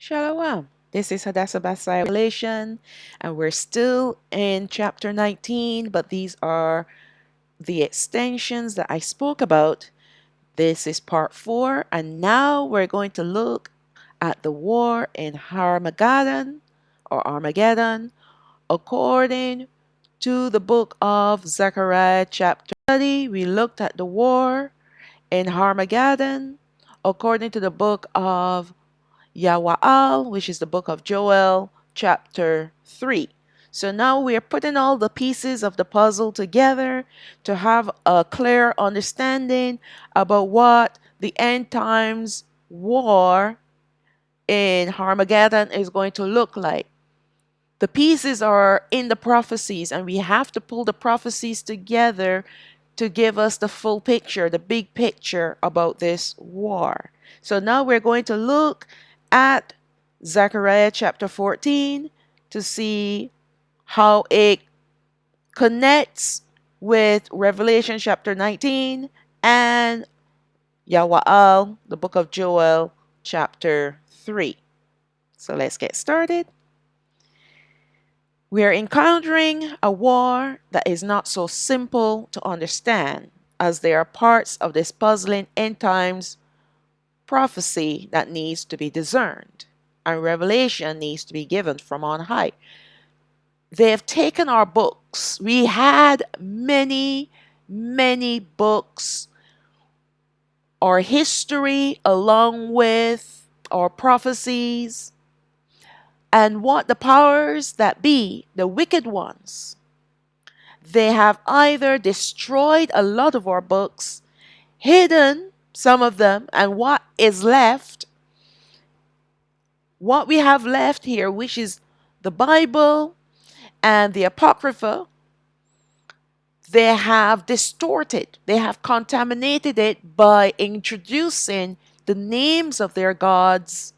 Shalom. This is Hadassah Basai Revelation, and we're still in chapter 19, but these are the extensions that I spoke about. This is part 4, and now we're going to look at the war in Har Magadan or Armageddon according to the book of Zakarayah chapter 30. We looked at the war in Har Magadan according to the book of Yawa'al, which is the book of Joel, chapter 3. So now we are putting all the pieces of the puzzle together to have a clear understanding about what the end times war in Armageddon is going to look like. The pieces are in the prophecies, and we have to pull the prophecies together to give us the full picture, the big picture about this war. So now we're going to look at Zechariah chapter 14 to see how it connects with Revelation chapter 19 and Yawa'al, the book of Joel, chapter 3. So let's get started. We are encountering a war that is not so simple to understand, as there are parts of this puzzling end times prophecy that needs to be discerned, and revelation needs to be given from on high. They have taken our books. We had many, many books, our history, along with our prophecies, and what the powers that be, the wicked ones, they have either destroyed a lot of our books, hidden some of them, and what is left, what we have left here, which is the Bible and the Apocrypha, they have distorted, they have contaminated it by introducing the names of their gods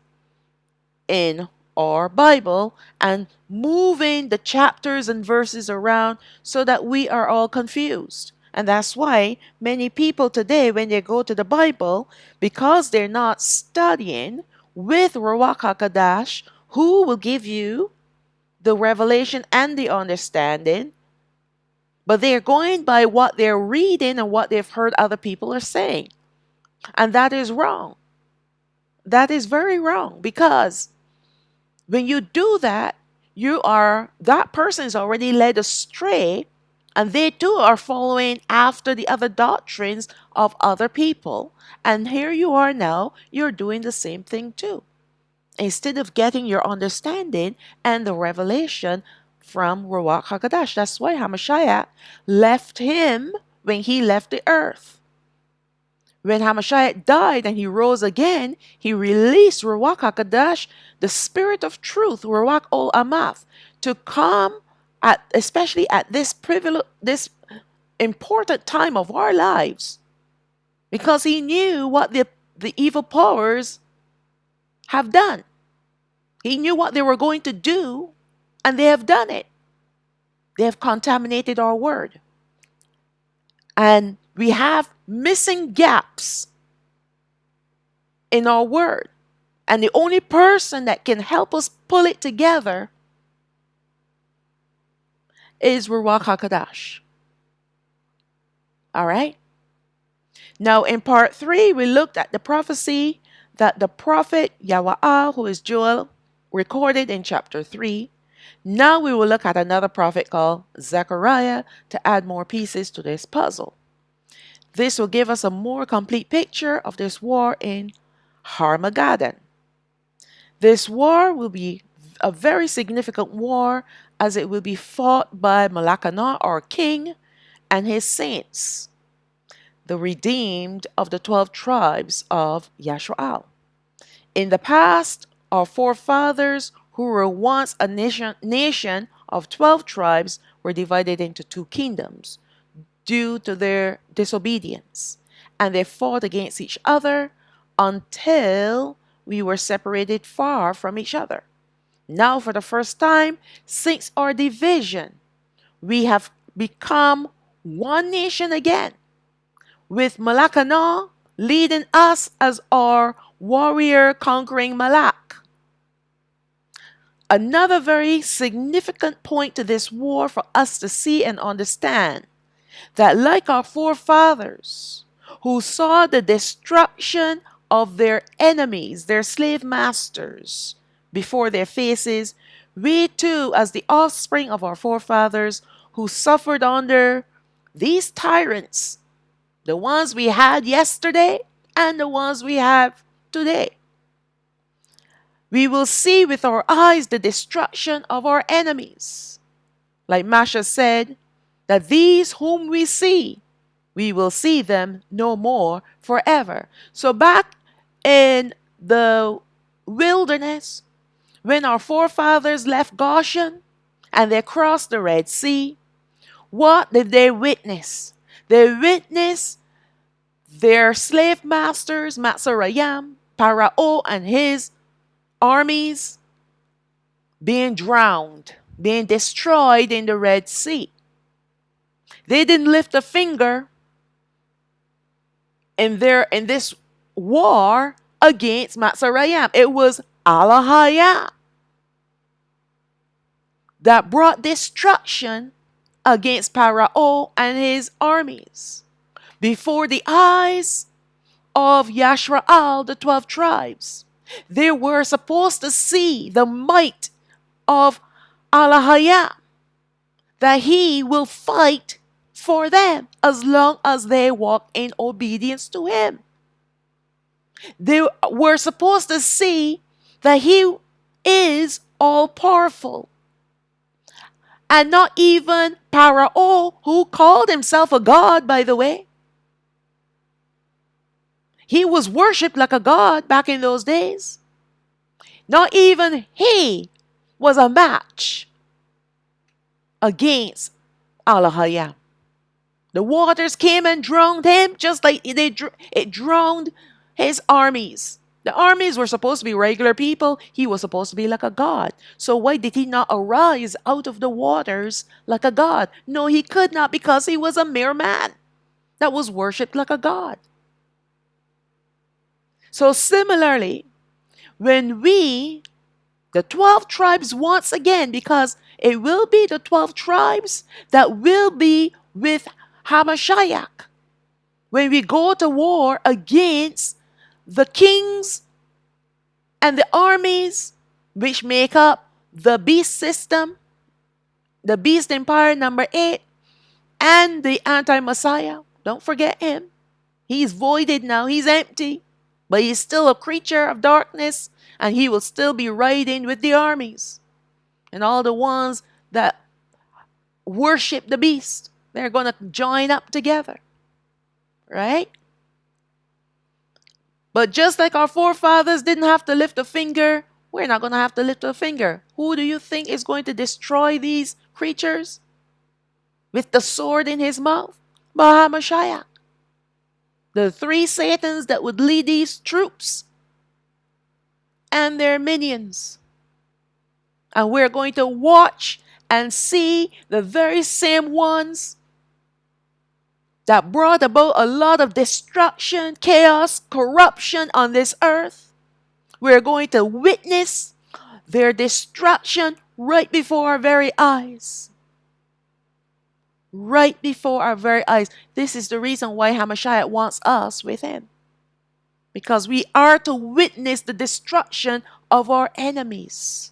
in our Bible and moving the chapters and verses around so that we are all confused. And that's why many people today, when they go to the Bible, because they're not studying with Ruach HaKodesh, who will give you the revelation and the understanding, but they're going by what they're reading and what they've heard other people are saying. And that is wrong. That is very wrong, because when you do that, that person is already led astray, and they too are following after the other doctrines of other people. And here you are now, you're doing the same thing too. Instead of getting your understanding and the revelation from Ruach HaKodesh. That's why Hamashiach left him when he left the earth. When Hamashiach died and he rose again, he released Ruach HaKodesh, the spirit of truth, Ruach Ol Amath, to come especially at this important time of our lives, because he knew what the evil powers have done. He knew what they were going to do, and they have done it. They have contaminated our word. And we have missing gaps in our word. And the only person that can help us pull it together is Ruach HaKodesh. All right? Now, in part 3, we looked at the prophecy that the prophet Yawa'al, who is Joel, recorded in chapter 3. Now we will look at another prophet called Zakarayah to add more pieces to this puzzle. This will give us a more complete picture of this war in Har Magadan. This war will be a very significant war, as it will be fought by Malakana, our king, and his saints, the redeemed of the 12 tribes of Yashrael. In the past, our forefathers, who were once a nation of 12 tribes, were divided into 2 kingdoms due to their disobedience, and they fought against each other until we were separated far from each other. Now, for the first time since our division, we have become one nation again, with Malakana leading us as our warrior conquering Malak. Another very significant point to this war for us to see and understand that, like our forefathers who saw the destruction of their enemies, their slave masters, before their faces, we too, as the offspring of our forefathers who suffered under these tyrants, the ones we had yesterday and the ones we have today, we will see with our eyes the destruction of our enemies. Like Masha said, that these whom we see, we will see them no more forever. So back in the wilderness, when our forefathers left Goshen and they crossed the Red Sea, what did they witness? They witnessed their slave masters, Zakarayah, Pharaoh and his armies being drowned, being destroyed in the Red Sea. They didn't lift a finger in this war against Zakarayah. It was Allahayah that brought destruction against Pharaoh and his armies before the eyes of Yashraal, the 12 tribes. They were supposed to see the might of Allahayah, that he will fight for them as long as they walk in obedience to him. They were supposed to see that he is all powerful. And not even Pharaoh, who called himself a god, by the way. He was worshipped like a god back in those days. Not even he was a match against Allahayah. The waters came and drowned him just like it drowned his armies. The armies were supposed to be regular people. He was supposed to be like a god. So why did he not arise out of the waters like a god? No, he could not, because he was a mere man that was worshipped like a god. So similarly, when we, the 12 tribes once again, because it will be the 12 tribes that will be with Hamashiach, when we go to war against the kings and the armies which make up the beast system, the beast empire number 8, and the anti-Messiah. Don't forget him. He's voided now. He's empty. But he's still a creature of darkness, and he will still be riding with the armies. And all the ones that worship the beast, they're going to join up together. Right? But just like our forefathers didn't have to lift a finger, we're not going to have to lift a finger. Who do you think is going to destroy these creatures with the sword in his mouth? Bahamashayach. The 3 Satans that would lead these troops and their minions. And we're going to watch and see the very same ones that brought about a lot of destruction, chaos, corruption on this earth. We're going to witness their destruction right before our very eyes. Right before our very eyes. This is the reason why Hamashiach wants us with him. Because we are to witness the destruction of our enemies.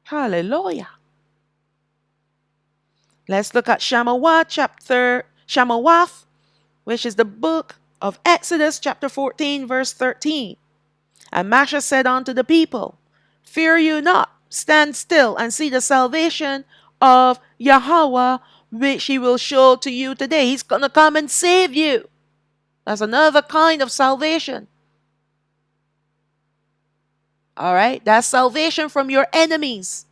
Hallelujah. Let's look at Shamawath, which is the book of Exodus, chapter 14, verse 13. And Masha said unto the people, fear you not, stand still and see the salvation of Yahweh, which he will show to you today. He's going to come and save you. That's another kind of salvation. All right? That's salvation from your enemies.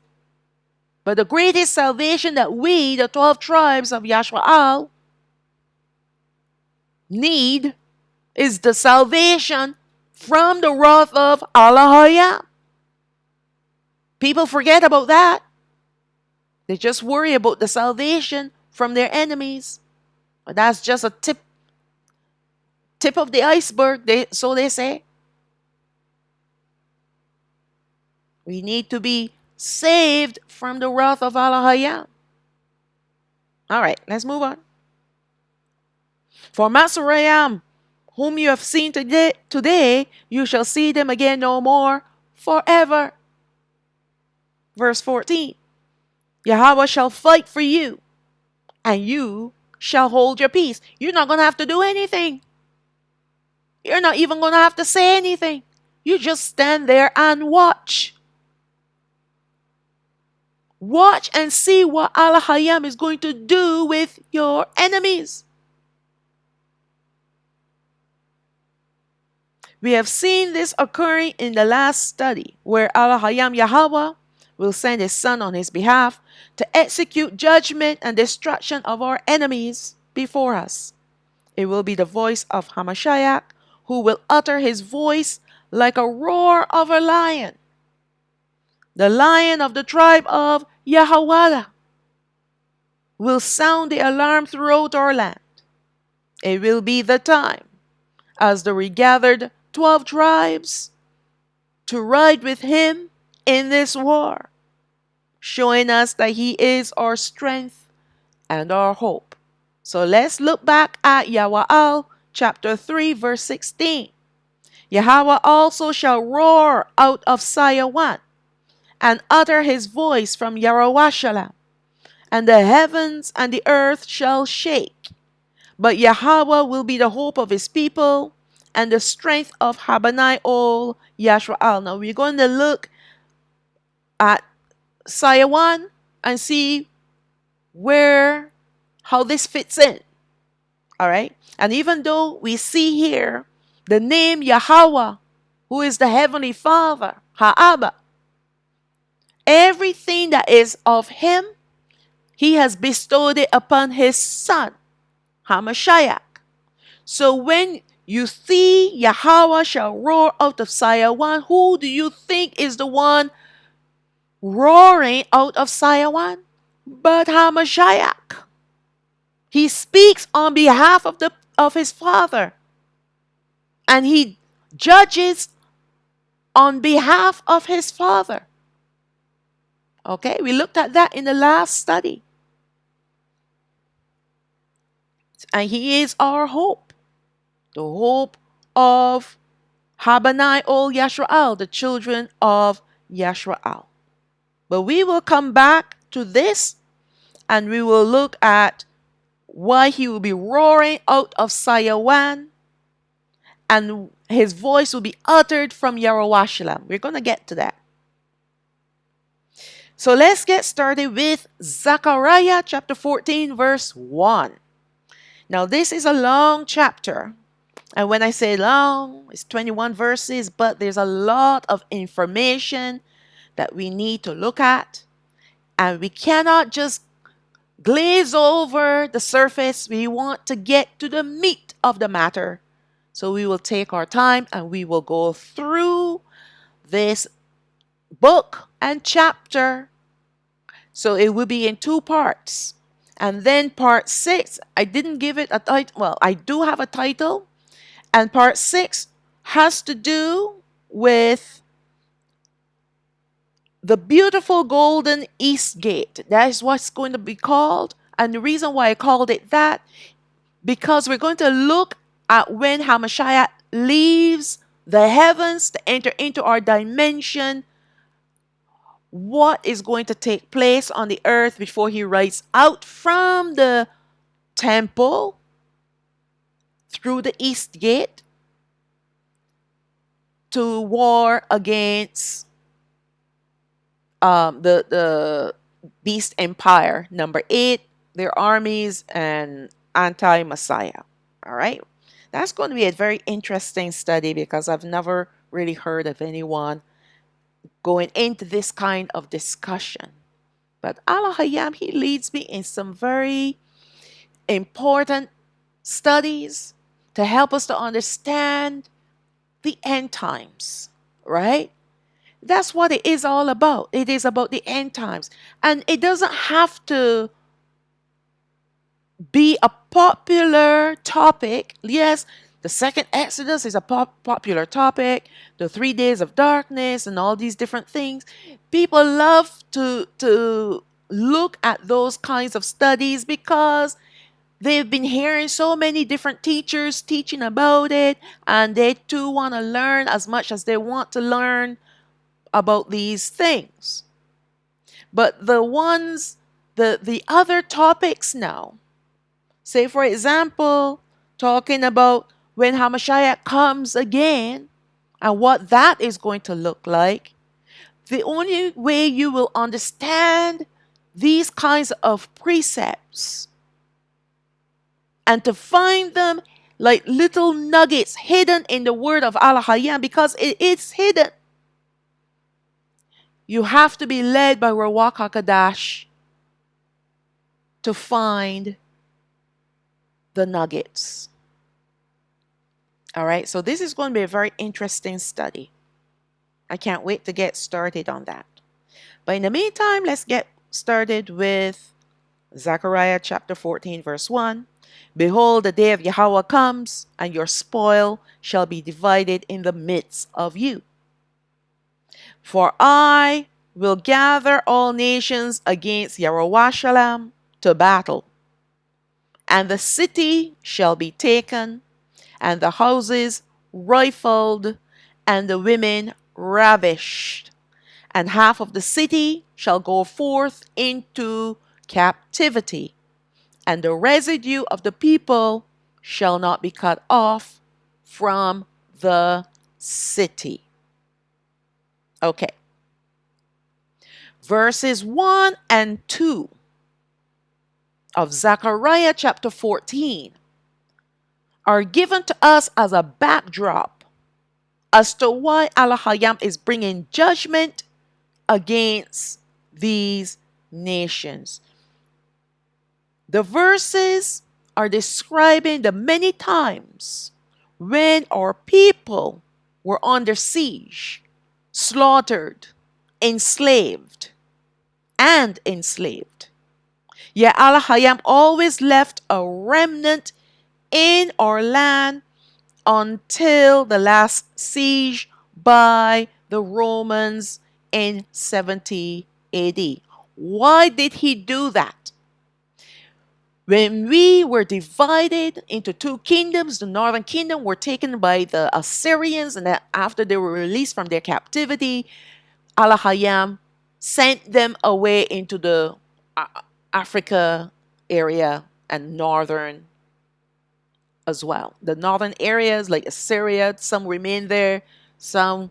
But the greatest salvation that we, the 12 tribes of Yashraal, need is the salvation from the wrath of Allahayah. People forget about that. They just worry about the salvation from their enemies. But that's just a tip of the iceberg, so they say. We need to be saved from the wrath of Allah. All right, let's move on. For Masarayam, whom you have seen today, you shall see them again no more forever. Verse 14. Yahweh shall fight for you, and you shall hold your peace. You're not going to have to do anything. You're not even going to have to say anything. You just stand there and watch. Watch and see what Allah is going to do with your enemies. We have seen this occurring in the last study, where Allah Yahweh will send his son on his behalf to execute judgment and destruction of our enemies before us. It will be the voice of Hamashiach, who will utter his voice like a roar of a lion. The lion of the tribe of Yahweh will sound the alarm throughout our land. It will be the time, as the regathered 12 tribes, to ride with him in this war, showing us that he is our strength and our hope. So let's look back at Yahweh chapter 3 verse 16. Yahweh also shall roar out of Zion and utter his voice from Yerushalayim, and the heavens and the earth shall shake. But Yahweh will be the hope of his people and the strength of Habanai ol Yashraal. Now we're going to look at Zion and see how this fits in. All right. And even though we see here the name Yahweh, who is the Heavenly Father, Ha'aba, everything that is of him, he has bestowed it upon his son, Hamashiach. So when you see Yahweh shall roar out of Zion, who do you think is the one roaring out of Zion? But Hamashiach. He speaks on behalf of his Father, and he judges on behalf of his Father. Okay, we looked at that in the last study. And he is our hope, the hope of Habanai ol Yashraal, the children of Yashraal. But we will come back to this, and we will look at why he will be roaring out of Zion, and his voice will be uttered from Yerushalayim. We're going to get to that. So let's get started with Zakarayah chapter 14 verse 1. Now this is a long chapter. And when I say long, it's 21 verses, but there's a lot of information that we need to look at. And we cannot just glaze over the surface. We want to get to the meat of the matter. So we will take our time and we will go through this book and chapter. So it will be in 2 parts. And then part 6, I didn't give it a title. Well, I do have a title. And part 6 has to do with the beautiful golden east gate. That is what's going to be called. And the reason why I called it that, because we're going to look at when Hamashiach leaves the heavens to enter into our dimension, what is going to take place on the earth before he rides out from the temple through the east gate to war against the beast empire, number 8, their armies, and anti-Messiah. All right. That's going to be a very interesting study, because I've never really heard of anyone going into this kind of discussion. But Allah he leads me in some very important studies to help us to understand the end times, right? That's what it is all about. It is about the end times. And it doesn't have to be a popular topic. Yes, The second Exodus is a popular topic, the 3 days of darkness and all these different things. People love to look at those kinds of studies because they've been hearing so many different teachers teaching about it, and they too want to learn as much as they want to learn about these things. But the other topics now, say for example, talking about when Hamashiach comes again and what that is going to look like, the only way you will understand these kinds of precepts and to find them like little nuggets hidden in the word of Allah Hayam, because it is hidden. You have to be led by Rawak HaKadash to find the nuggets. All right, so this is going to be a very interesting study. I can't wait to get started on that. But in the meantime, let's get started with Zakarayah chapter 14, verse 1. Behold, the day of Yahweh comes, and your spoil shall be divided in the midst of you. For I will gather all nations against Yerushalayim to battle, and the city shall be taken, and the houses rifled, and the women ravished, and half of the city shall go forth into captivity, and the residue of the people shall not be cut off from the city. Okay. Verses 1 and 2 of Zechariah chapter 14 are given to us as a backdrop as to why Allah Hayam is bringing judgment against these nations. The verses are describing the many times when our people were under siege, slaughtered, enslaved, and enslaved. Yet Allah Hayam always left a remnant in our land until the last siege by the Romans in 70 AD. Why did he do that? When we were divided into two kingdoms, the northern kingdom were taken by the Assyrians, and after they were released from their captivity, Allah Hayam sent them away into the Africa area and northern as well. The northern areas like Assyria, some remain there, some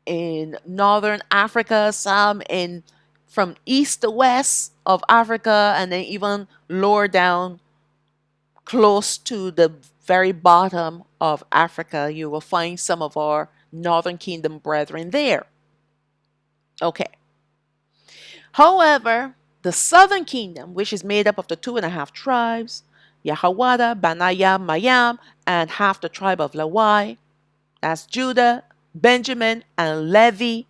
in northern Africa, some in from east to west of Africa, and then even lower down close to the very bottom of Africa, you will find some of our northern kingdom brethren there. Okay. However, the southern kingdom, which is made up of the 2.5 tribes, Yahawada, Banaya, Mayam, and half the tribe of Lawai, that's Judah, Benjamin, and Levi,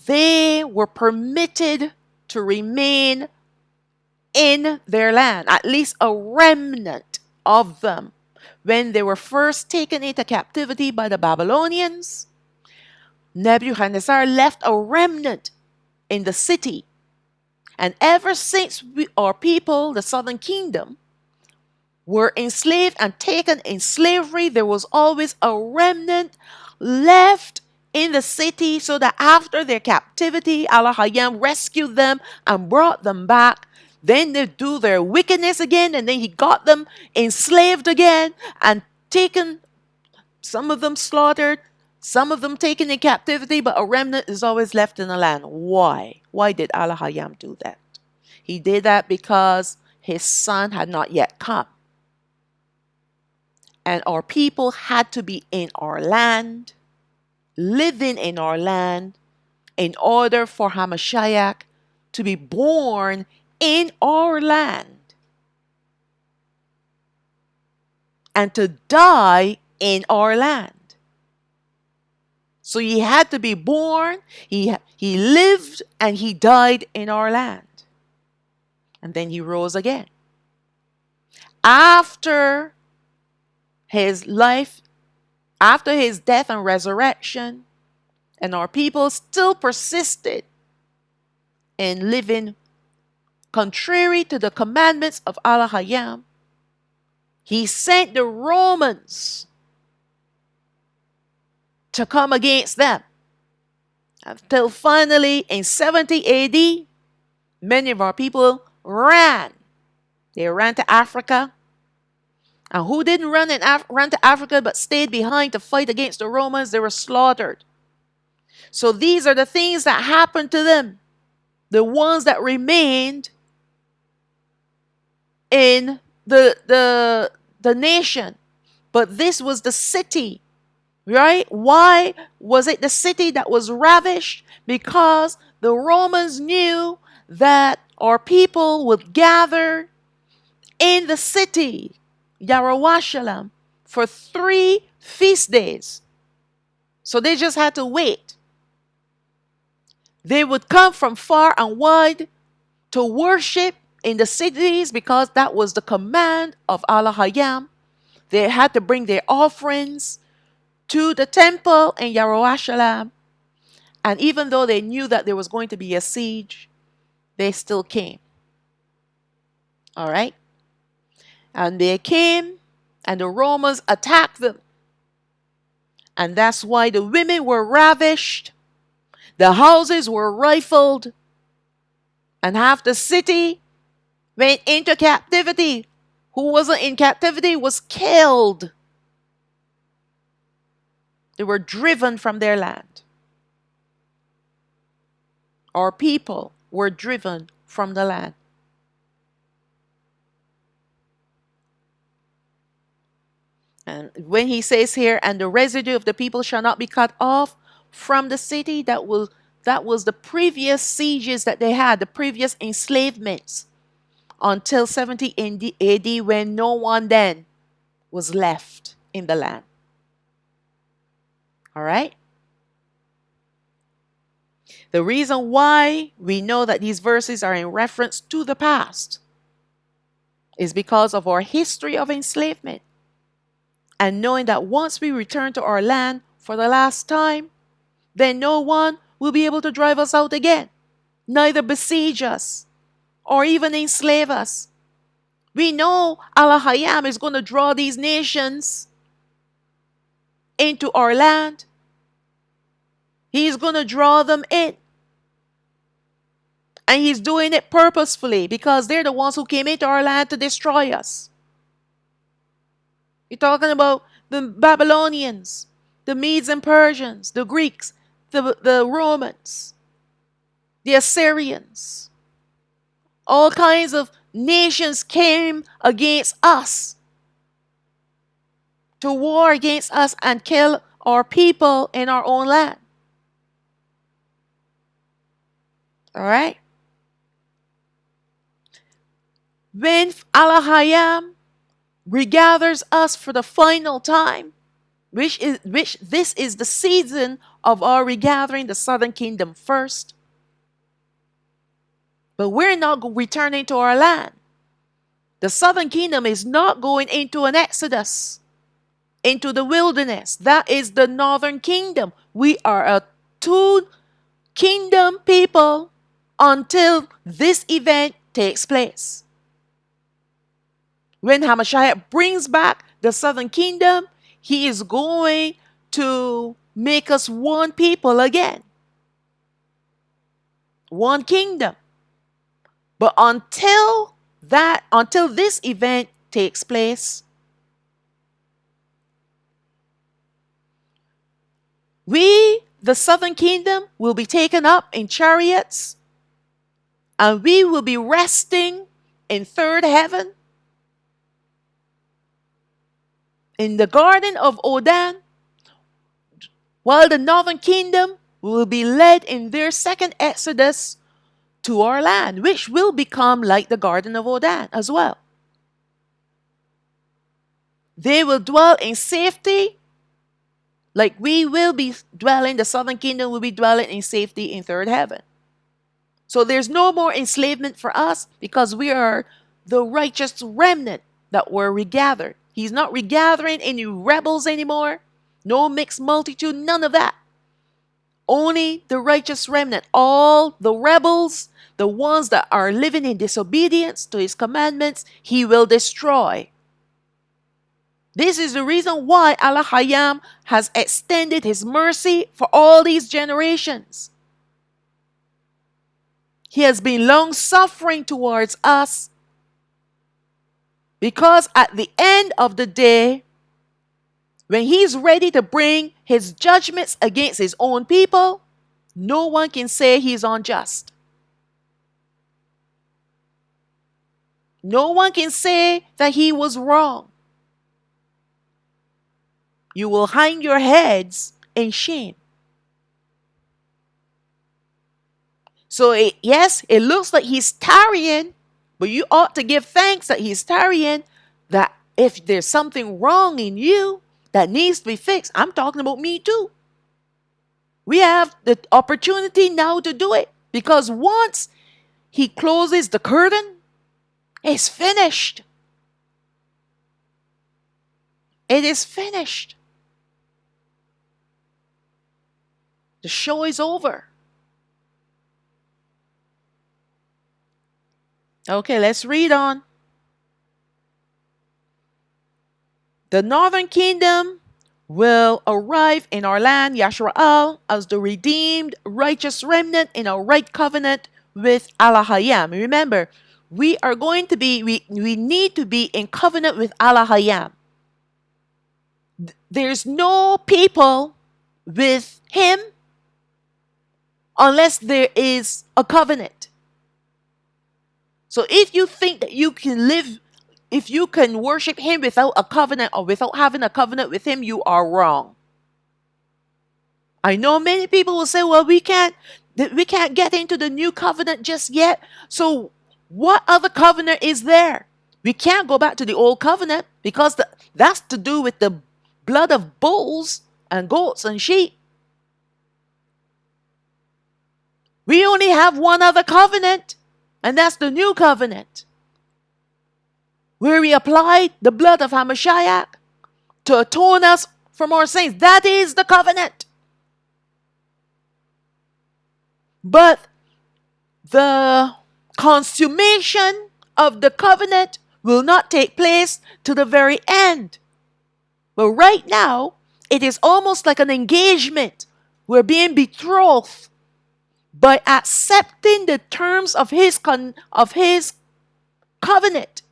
they were permitted to remain in their land, at least a remnant of them. When they were first taken into captivity by the Babylonians, Nebuchadnezzar left a remnant in the city. And ever since our people, the southern kingdom, were enslaved and taken in slavery, there was always a remnant left in the city, so that after their captivity, Allah Hayam rescued them and brought them back. Then they do their wickedness again, and then he got them enslaved again and taken, some of them slaughtered, some of them taken in captivity, but a remnant is always left in the land. Why? Why did Allah Hayam do that? He did that because his son had not yet come. And our people had to be in our land, living in our land, in order for Hamashiach to be born in our land and to die in our land. So he had to be born, he lived, and he died in our land. And then he rose again. After his life after his death and resurrection, and our people still persisted in living contrary to the commandments of Allah Hayam, he sent the Romans to come against them. Until finally in 70 AD, many of our people ran. They ran to Africa. And who didn't run to Africa but stayed behind to fight against the Romans? They were slaughtered. So these are the things that happened to them. The ones that remained in the nation. But this was the city, right? Why was it the city that was ravished? Because the Romans knew that our people would gather in the city, Yarowashalam, for 3 feast days. So they just had to wait. They would come from far and wide to worship in the cities because that was the command of Allah Hayam. They had to bring their offerings to the temple in Yarowashalam. And even though they knew that there was going to be a siege, they still came. All right? And they came, and the Romans attacked them. And that's why the women were ravished, the houses were rifled, and half the city went into captivity. Who wasn't in captivity was killed. They were driven from their land. Our people were driven from the land. And when he says here, and the residue of the people shall not be cut off from the city, that was the previous sieges that they had, the previous enslavements, until 70 AD, when no one then was left in the land. All right? The reason why we know that these verses are in reference to the past is because of our history of enslavement. And knowing that once we return to our land for the last time, then no one will be able to drive us out again, neither besiege us or even enslave us. We know Allah Hayam is going to draw these nations into our land. He's going to draw them in. And he's doing it purposefully because they're the ones who came into our land to destroy us. You're talking about the Babylonians, the Medes and Persians, the Greeks, the Romans, the Assyrians. All kinds of nations came against us to war against us and kill our people in our own land. All right? When Allah Hayam regathers us for the final time, which this is the season of our regathering, the southern kingdom first. But we're not returning to our land. The southern kingdom is not going into an exodus, into the wilderness. That is the northern kingdom. We are a 2-kingdom people until this event takes place. When Hamashiach brings back the southern kingdom, he is going to make us one people again. One kingdom. But until this event takes place, we, the southern kingdom, will be taken up in chariots, and we will be resting in third heaven, in the garden of Odan, while the northern kingdom will be led in their second exodus to our land, which will become like the garden of Odan as well. They will dwell in safety, like we will be dwelling, the southern kingdom will be dwelling in safety in third heaven. So there's no more enslavement for us because we are the righteous remnant that were regathered. He's not regathering any rebels anymore. No mixed multitude, none of that. Only the righteous remnant. All the rebels, the ones that are living in disobedience to his commandments, he will destroy. This is the reason why Allah Hayam has extended his mercy for all these generations. He has been long suffering towards us, because at the end of the day, when he's ready to bring his judgments against his own people, no one can say he's unjust. No one can say that he was wrong. You will hang your heads in shame. So yes, it looks like he's tarrying, but you ought to give thanks that he's tarrying, that if there's something wrong in you that needs to be fixed, I'm talking about me too. We have the opportunity now to do it, because once he closes the curtain, it's finished. It is finished. The show is over. Okay, let's read on. The northern kingdom will arrive in our land, Yashra'al, as the redeemed, righteous remnant in a right covenant with Allah Hayam. Remember, we need to be in covenant with Allah Hayam. There's no people with him unless there is a covenant. So if you think that you can live, if you can worship him without a covenant or without having a covenant with him, you are wrong. I know many people will say, well, we can't get into the new covenant just yet. So what other covenant is there? We can't go back to the old covenant, because that's to do with the blood of bulls and goats and sheep. We only have one other covenant, and that's the new covenant, where we apply the blood of Hamashiach to atone us from our sins. That is the covenant. But the consummation of the covenant will not take place to the very end. But right now, it is almost like an engagement. We're being betrothed by accepting the terms of his covenant,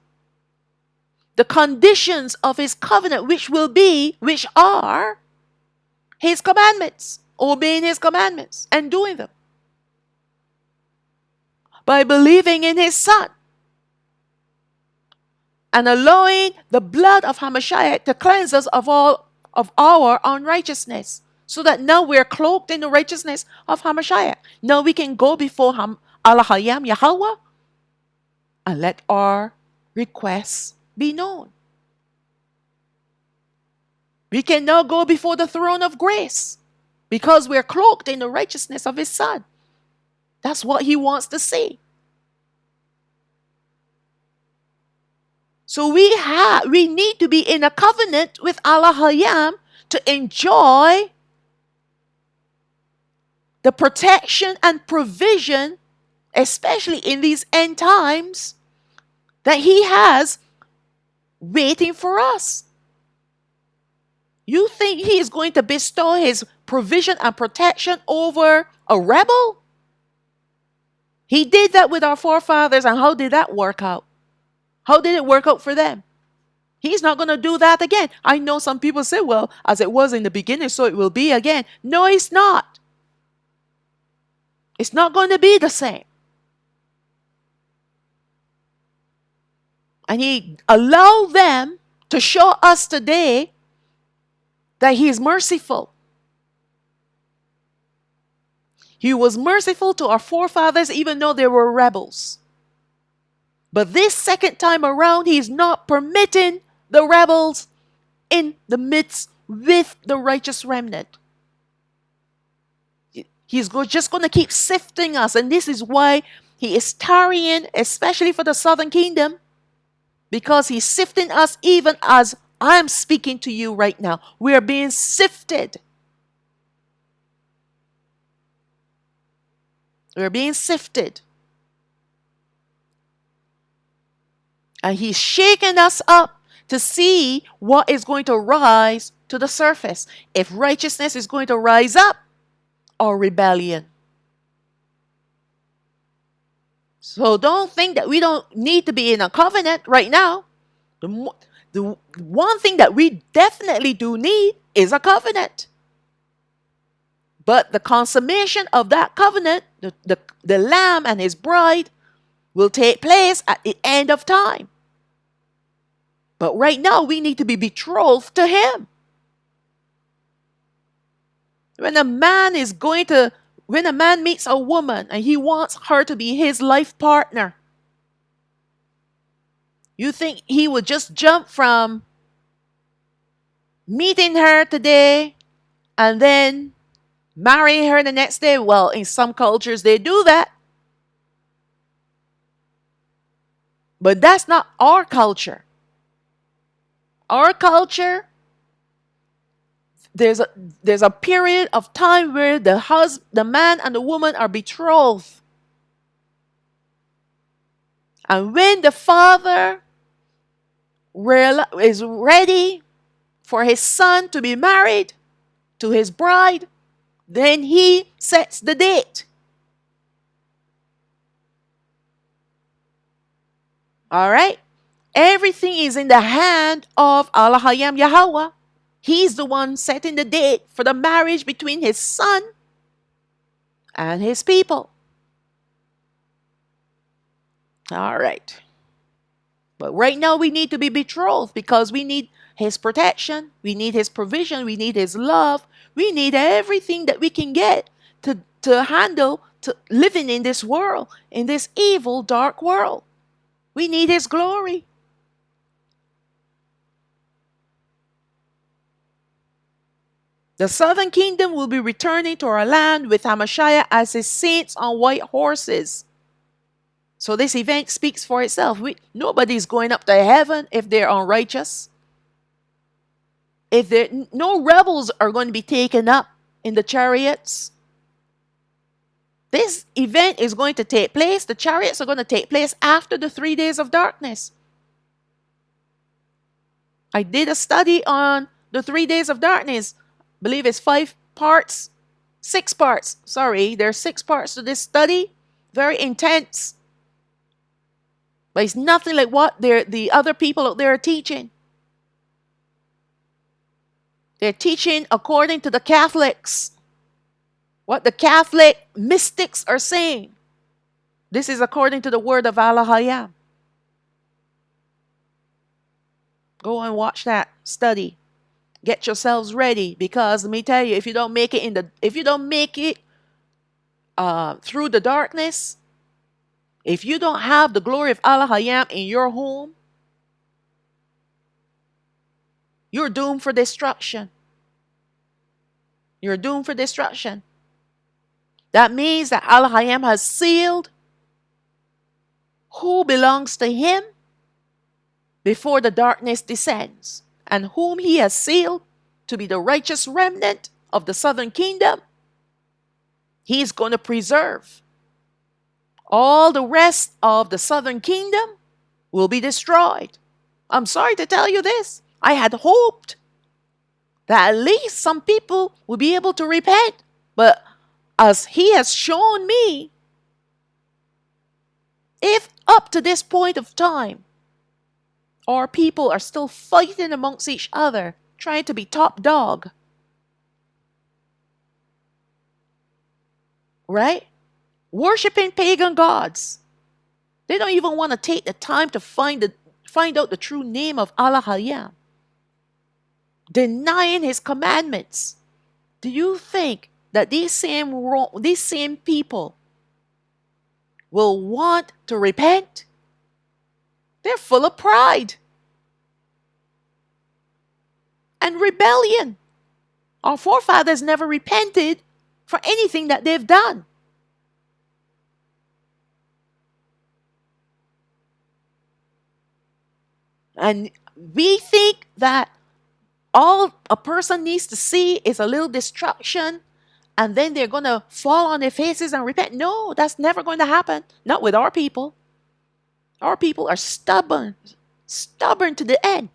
the conditions of his covenant, which are his commandments, obeying his commandments and doing them, by believing in his son and allowing the blood of Hamashiach to cleanse us of all of our unrighteousness, so that now we're cloaked in the righteousness of Hamashiach. Now we can go before Allah Hayam Yahweh and let our requests be known. We can now go before the throne of grace, because we're cloaked in the righteousness of his son. That's what he wants to see. So we need to be in a covenant with Allah Hayam to enjoy the protection and provision, especially in these end times, that he has waiting for us. You think he is going to bestow his provision and protection over a rebel? He did that with our forefathers, and how did that work out? How did it work out for them? He's not going to do that again. I know some people say, well, as it was in the beginning, so it will be again. No, it's not. It's not going to be the same. And he allowed them to show us today that he is merciful. He was merciful to our forefathers even though they were rebels. But this second time around, he's not permitting the rebels in the midst with the righteous remnant. He's just going to keep sifting us. And this is why he is tarrying, especially for the southern kingdom, because he's sifting us even as I'm speaking to you right now. We are being sifted. We're being sifted. And he's shaking us up to see what is going to rise to the surface. If righteousness is going to rise up or rebellion. So don't think that we don't need to be in a covenant right now. The one thing that we definitely do need is a covenant. But the consummation of that covenant, the Lamb and his bride, will take place at the end of time. But right now, we need to be betrothed to him. When a man is going to, when a man meets a woman and he wants her to be his life partner, you think he would just jump from meeting her today and then marrying her the next day? Well, in some cultures, they do that. But that's not our culture. Our culture, there's a there's a period of time where the man and the woman are betrothed. And when the father is ready for his son to be married to his bride, then he sets the date. All right? Everything is in the hand of Allah Hayam Yahweh. He's the one setting the date for the marriage between his son and his people. All right. But right now we need to be betrothed because we need his protection. We need his provision. We need his love. We need everything that we can get to handle to living in this world, in this evil, dark world. We need his glory. The southern kingdom will be returning to our land with Hamashiach as his saints on white horses. So this event speaks for itself. Nobody's going up to heaven if they're unrighteous. If no rebels are going to be taken up in the chariots. This event is going to take place. The chariots are going to take place after the 3 days of darkness. I did a study on the 3 days of darkness. I believe it's 6 parts. Sorry, there are 6 parts to this study. Very intense. But it's nothing like what the other people out there are teaching. They're teaching according to the Catholics. What the Catholic mystics are saying. This is according to the word of Allah Hayam. Go and watch that study. Get yourselves ready, because let me tell you, if you don't make it through the darkness, if you don't have the glory of Allah Hayam in your home, you're doomed for destruction. You're doomed for destruction. That means that Allah Hayam has sealed who belongs to him before the darkness descends, and whom he has sealed to be the righteous remnant of the southern kingdom, he is going to preserve. All the rest of the southern kingdom will be destroyed. I'm sorry to tell you this. I had hoped that at least some people will be able to repent. But as he has shown me, if up to this point of time, our people are still fighting amongst each other, trying to be top dog, right? Worshipping pagan gods. They don't even want to take the time to find out the true name of Allah Hayam. Denying his commandments. Do you think that these same people will want to repent? They're full of pride and rebellion. Our forefathers never repented for anything that they've done. And We think that all a person needs to see is a little destruction and then they're going to fall on their faces and repent. No, that's never going to happen. Not with our people. Our people are stubborn, stubborn to the end,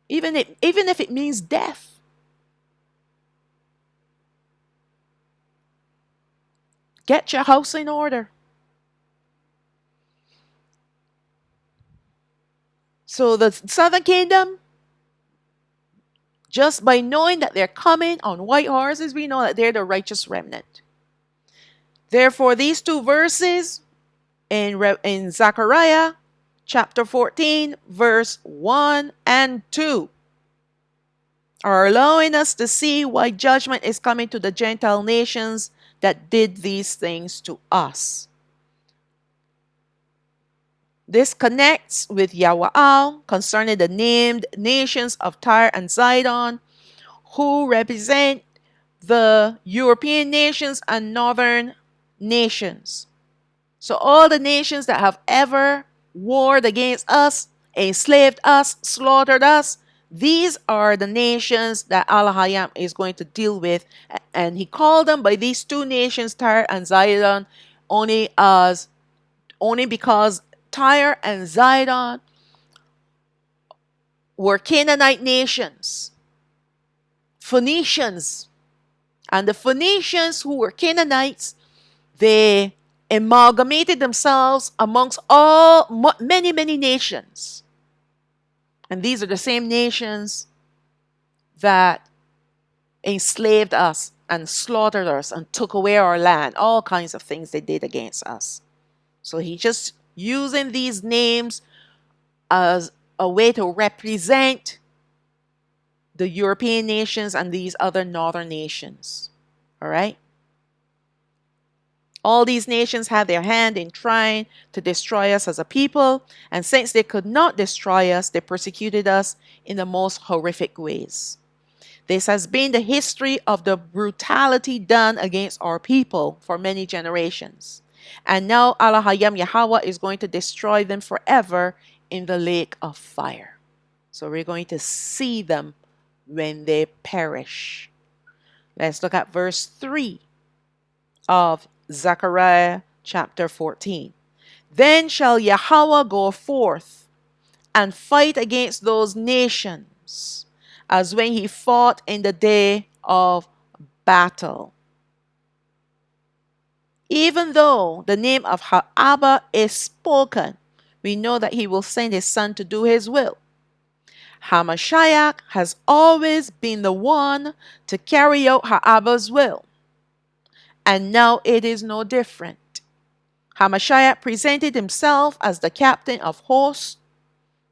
even if it means death. Get your house in order. So the southern kingdom, just by knowing that they're coming on white horses, we know that they're the righteous remnant. Therefore, these two verses in Zakarayah chapter 14, verse 1 and 2 are allowing us to see why judgment is coming to the Gentile nations that did these things to us. This connects with Yahweh concerning the named nations of Tyre and Sidon, who represent the European nations and northern nations. So all the nations that have ever warred against us, enslaved us, slaughtered us, these are the nations that Al-Hayam is going to deal with. And he called them by these two nations, Tyre and Zidon, only because Tyre and Zidon were Canaanite nations, Phoenicians. And the Phoenicians, who were Canaanites, they amalgamated themselves amongst many nations. And these are the same nations that enslaved us and slaughtered us and took away our land. All kinds of things they did against us. So he's just using these names as a way to represent the European nations and these other northern nations. All right? All these nations had their hand in trying to destroy us as a people, and since they could not destroy us, they persecuted us in the most horrific ways. This has been the history of the brutality done against our people for many generations. And now Allah Hayam Yahweh is going to destroy them forever in the lake of fire. So we're going to see them when they perish. Let's look at verse 3 of Zakarayah chapter 14. Then shall Yahweh go forth and fight against those nations, as when he fought in the day of battle. Even though the name of Abba is spoken, we know that he will send his son to do his will. Hamashiach has always been the one to carry out Abba's will. And now it is no different. Hamashiach presented himself as the captain of hosts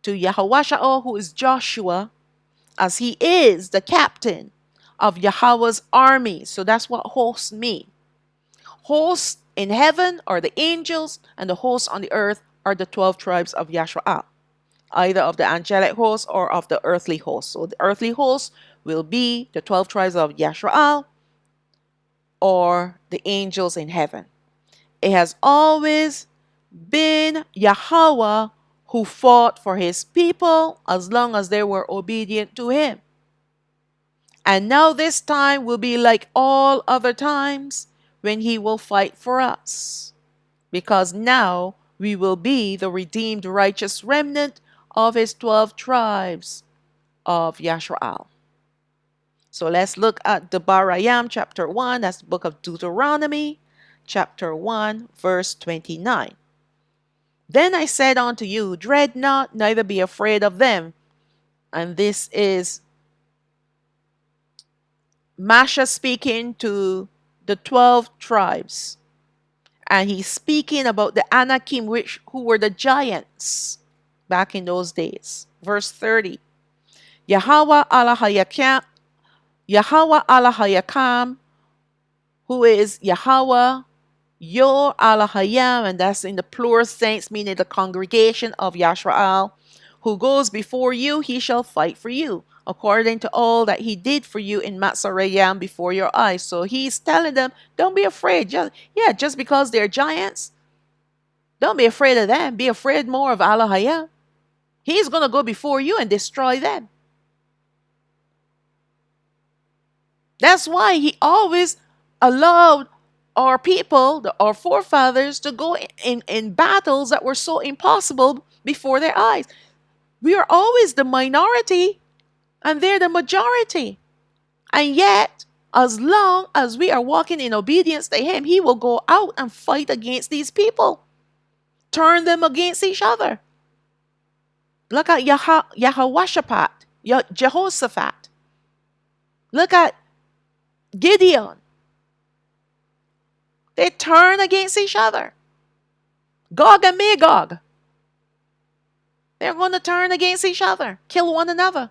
to Yahushua, who is Joshua, as he is the captain of Yahweh's army. So that's what hosts mean. Hosts in heaven are the angels, and the hosts on the earth are the 12 tribes of Yahshua, either of the angelic hosts or of the earthly hosts. So the earthly hosts will be the 12 tribes of Yahshua or the angels in heaven. It has always been Yahweh who fought for his people as long as they were obedient to him. And now this time will be like all other times when he will fight for us, because now we will be the redeemed righteous remnant of his 12 tribes of Yahshua. So let's look at Debarayam chapter 1, that's the book of Deuteronomy, chapter 1, verse 29. Then I said unto you, dread not, neither be afraid of them. And this is Masha speaking to the 12 tribes. And he's speaking about the Anakim, who were the giants back in those days. Verse 30. Yahweh Allah Hayakam, who is Yahweh, Yor Allah Hayam, and that's in the plural sense, meaning the congregation of Yashraal, who goes before you, he shall fight for you, according to all that he did for you in Matsarayam before your eyes. So he's telling them, don't be afraid. Just because they're giants, don't be afraid of them. Be afraid more of Allah Hayam. He's going to go before you and destroy them. That's why he always allowed our people, our forefathers, to go in battles that were so impossible before their eyes. We are always the minority and they're the majority. And yet, as long as we are walking in obedience to him, he will go out and fight against these people, turn them against each other. Look at Yahawashaphat, Jehoshaphat. Look at Gideon. They turn against each other. Gog and Magog. They're going to turn against each other, kill one another,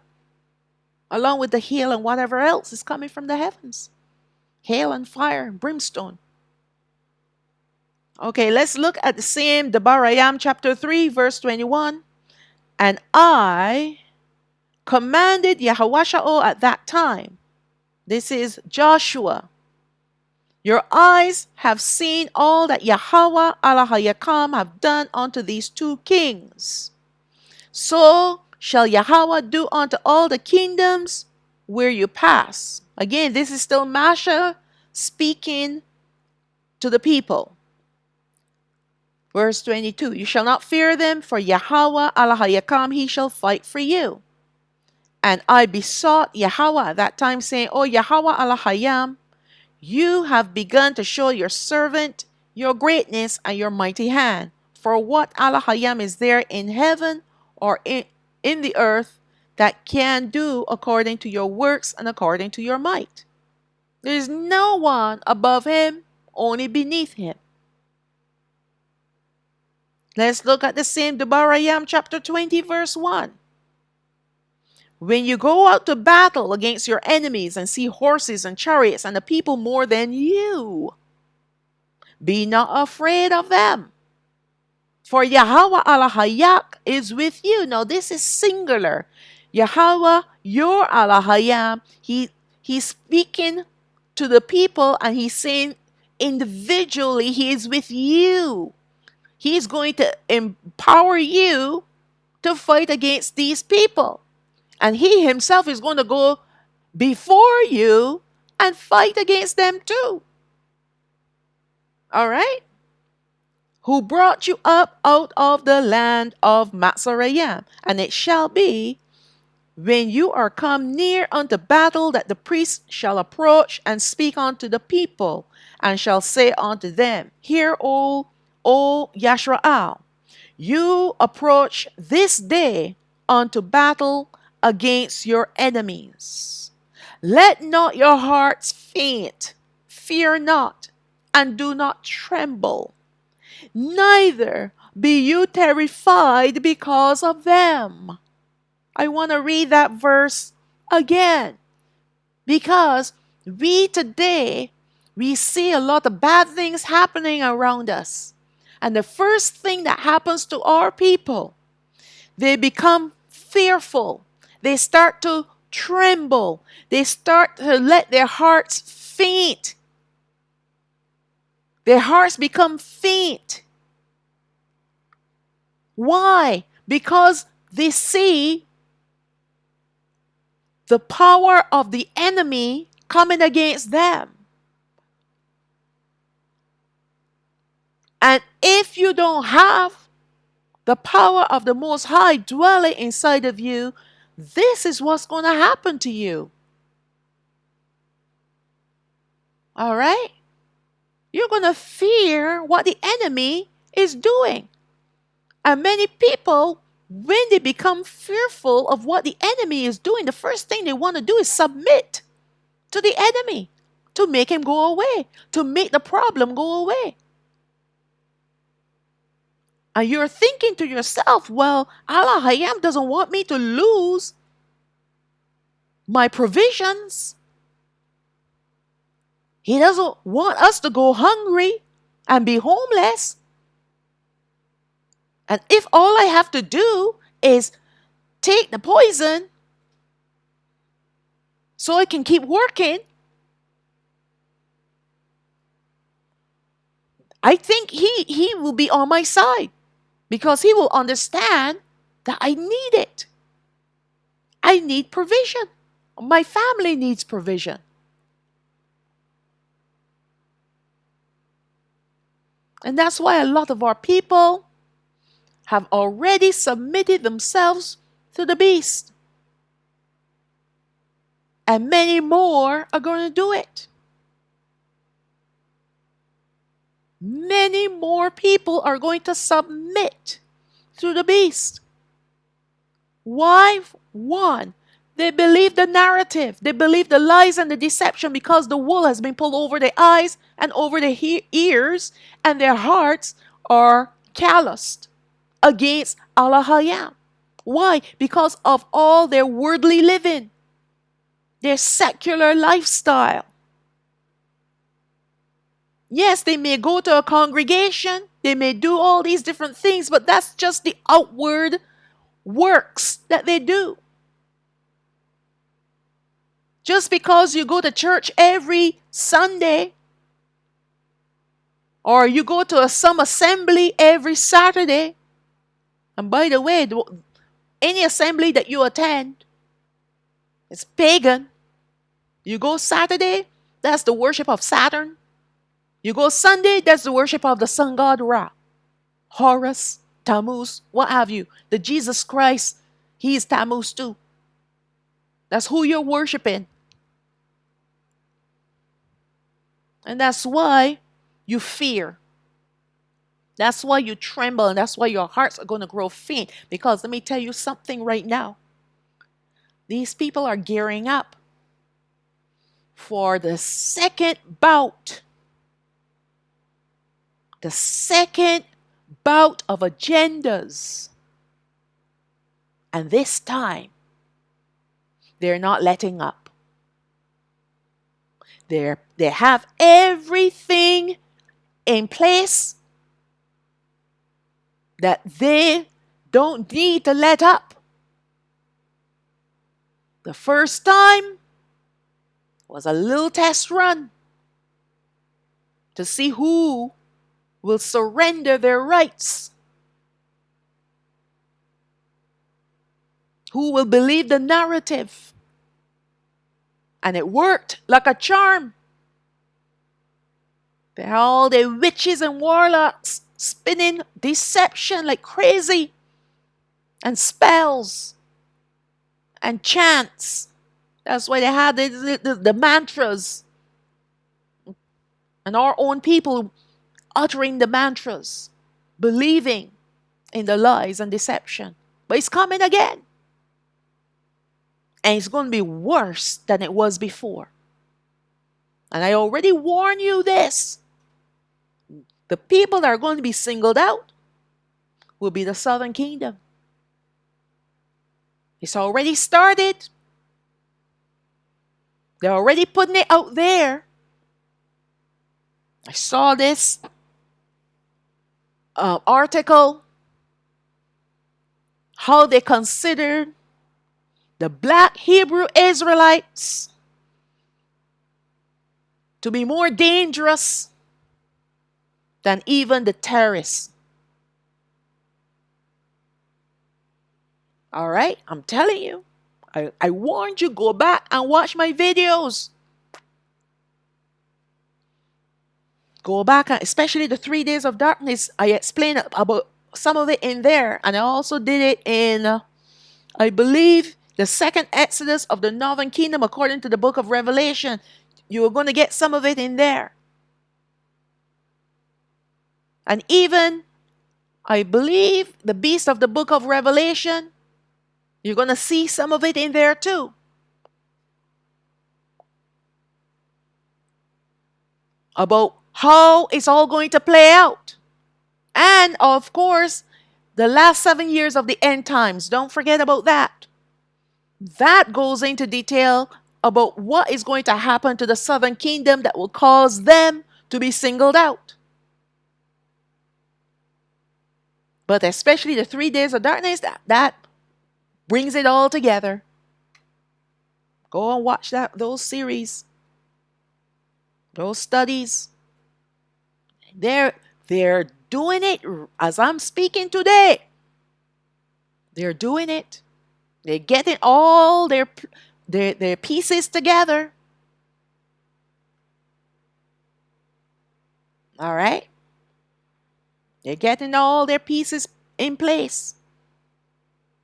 along with the hail and whatever else is coming from the heavens. Hail and fire and brimstone. Okay, let's look at the same Zakarayah chapter 3, verse 21. And I commanded Yahawasha'o at that time. This is Joshua. Your eyes have seen all that Yahweh Alahayakam have done unto these two kings. So shall Yahweh do unto all the kingdoms where you pass. Again, this is still Masha speaking to the people. Verse 22, you shall not fear them, for Yahweh Alahayakam, he shall fight for you. And I besought Yahweh at that time, saying, O Yahweh Alahayam, you have begun to show your servant your greatness and your mighty hand. For what Alahayam is there in heaven or in the earth that can do according to your works and according to your might? There is no one above him, only beneath him. Let's look at the same Zakarayah chapter 20, verse 1. When you go out to battle against your enemies and see horses and chariots and the people more than you, be not afraid of them. For Yahweh Alahayak is with you. Now this is singular. Yahweh, your Alahayam, he's speaking to the people and he's saying individually he is with you. He's going to empower you to fight against these people. And he himself is going to go before you and fight against them too. All right? Who brought you up out of the land of Zakarayah. And it shall be, when you are come near unto battle, that the priest shall approach and speak unto the people, and shall say unto them, Hear, O Yashrael, you approach this day unto battle against your enemies. Let not your hearts faint, fear not, and do not tremble. Neither be you terrified because of them. I want to read that verse again, because we today, we see a lot of bad things happening around us. And the first thing that happens to our people, they become fearful. They start to tremble. They start to let their hearts faint. Their hearts become faint. Why? Because they see the power of the enemy coming against them. And if you don't have the power of the Most High dwelling inside of you, this is what's going to happen to you. All right? You're going to fear what the enemy is doing. And many people, when they become fearful of what the enemy is doing, the first thing they want to do is submit to the enemy, to make him go away, to make the problem go away. And you're thinking to yourself, well, Alahayam doesn't want me to lose my provisions. He doesn't want us to go hungry and be homeless. And if all I have to do is take the poison so I can keep working, I think he will be on my side, because he will understand that I need it. I need provision. My family needs provision. And that's why a lot of our people have already submitted themselves to the beast. And many more are going to do it. Many more people are going to submit to the beast. Why? One, they believe the narrative. They believe the lies and the deception because the wool has been pulled over their eyes and over their ears, and their hearts are calloused against Allah Hayam. Why? Because of all their worldly living, their secular lifestyle. Yes, they may go to a congregation, they may do all these different things, but that's just the outward works that they do. Just because you go to church every Sunday, or you go to some assembly every Saturday, and by the way, any assembly that you attend is pagan. You go Saturday, that's the worship of Saturn. You go Sunday, that's the worship of the sun god Ra, Horus, Tammuz, what have you. The Jesus Christ, he is Tammuz too. That's who you're worshiping. And that's why you fear. That's why you tremble, and that's why your hearts are going to grow faint. Because let me tell you something right now. These people are gearing up for the second bout. The second bout of agendas. And this time, they're not letting up. They have everything in place that they don't need to let up. The first time was a little test run to see who will surrender their rights, who will believe the narrative. And it worked like a charm. There are all the witches and warlocks spinning deception like crazy, and spells and chants. That's why they had the mantras. And our own people uttering the mantras, believing in the lies and deception. But it's coming again. And it's going to be worse than it was before. And I already warned you this. The people that are going to be singled out will be the southern kingdom. It's already started. They're already putting it out there. I saw this article, how they considered the black Hebrew Israelites to be more dangerous than even the terrorists. All right, I'm telling you. I warned you, go back and watch my videos. Go back, especially the 3 days of darkness. I explained about some of it in there. And I also did it in, I believe, the second Exodus of the Northern Kingdom according to the book of Revelation. You are going to get some of it in there. And even, I believe, the beast of the book of Revelation, you're going to see some of it in there too. About how it's all going to play out. And, of course, the last 7 years of the end times. Don't forget about that. That goes into detail about what is going to happen to the southern kingdom that will cause them to be singled out. But especially the 3 days of darkness, that brings it all together. Go and watch those series, those studies. They're doing it as I'm speaking today. They're doing it. They're getting all their pieces together. All right? They're getting all their pieces in place.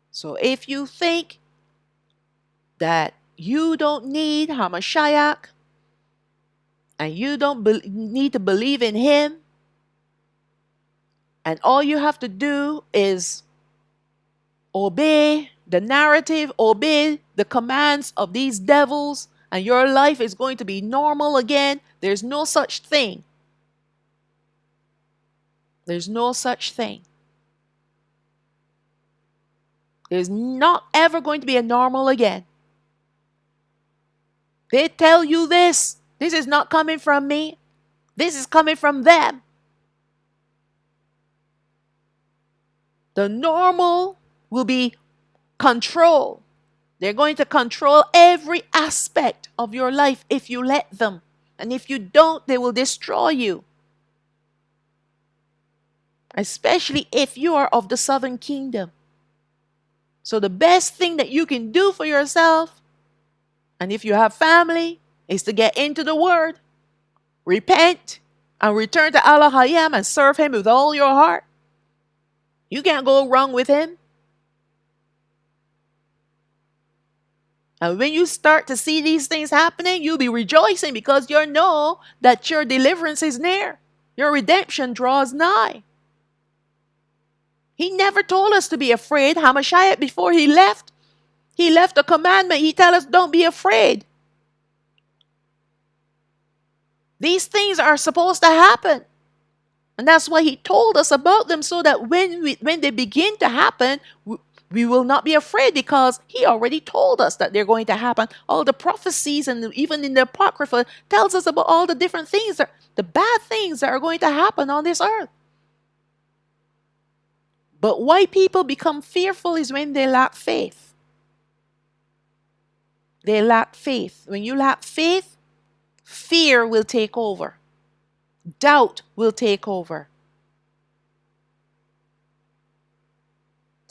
So if you think that you don't need Hamashiach and you don't need to believe in him, and all you have to do is obey the narrative, obey the commands of these devils, and your life is going to be normal again, there's no such thing. There's no such thing. There's not ever going to be a normal again. They tell you this. This is not coming from me. This is coming from them. The normal will be control. They're going to control every aspect of your life if you let them. And if you don't, they will destroy you. Especially if you are of the southern kingdom. So the best thing that you can do for yourself, and if you have family, is to get into the word, repent, and return to Allah Hayam and serve him with all your heart. You can't go wrong with him. And when you start to see these things happening, you'll be rejoicing because you know that your deliverance is near. Your redemption draws nigh. He never told us to be afraid. Hamashiach, before he left a commandment. He tell us, don't be afraid. These things are supposed to happen. And that's why he told us about them, so that when they begin to happen, we will not be afraid, because he already told us that they're going to happen. All the prophecies, and even in the Apocrypha, tells us about all the different things, the bad things that are going to happen on this earth. But why people become fearful is when they lack faith. They lack faith. When you lack faith, fear will take over. Doubt will take over.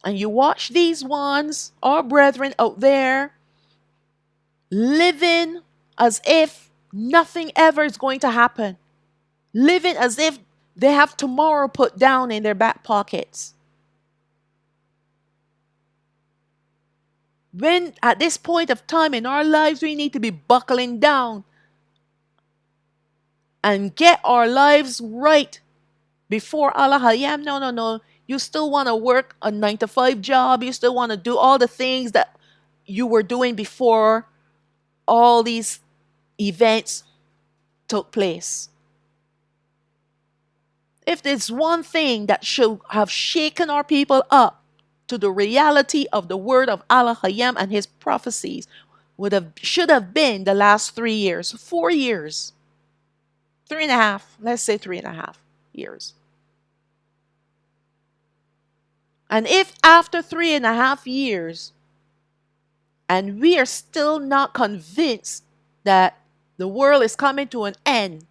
And you watch these ones, our brethren out there, living as if nothing ever is going to happen. Living as if they have tomorrow put down in their back pockets. When at this point of time in our lives, we need to be buckling down and get our lives right before Allah Hayam. No. You still want to work a 9-to-5 job. You still want to do all the things that you were doing before all these events took place. If there's one thing that should have shaken our people up to the reality of the word of Allah Hayam and his prophecies, should have been the last 3 years, 4 years, 3.5, let's say 3.5 years. And if after 3.5 years, and we are still not convinced that the world is coming to an end,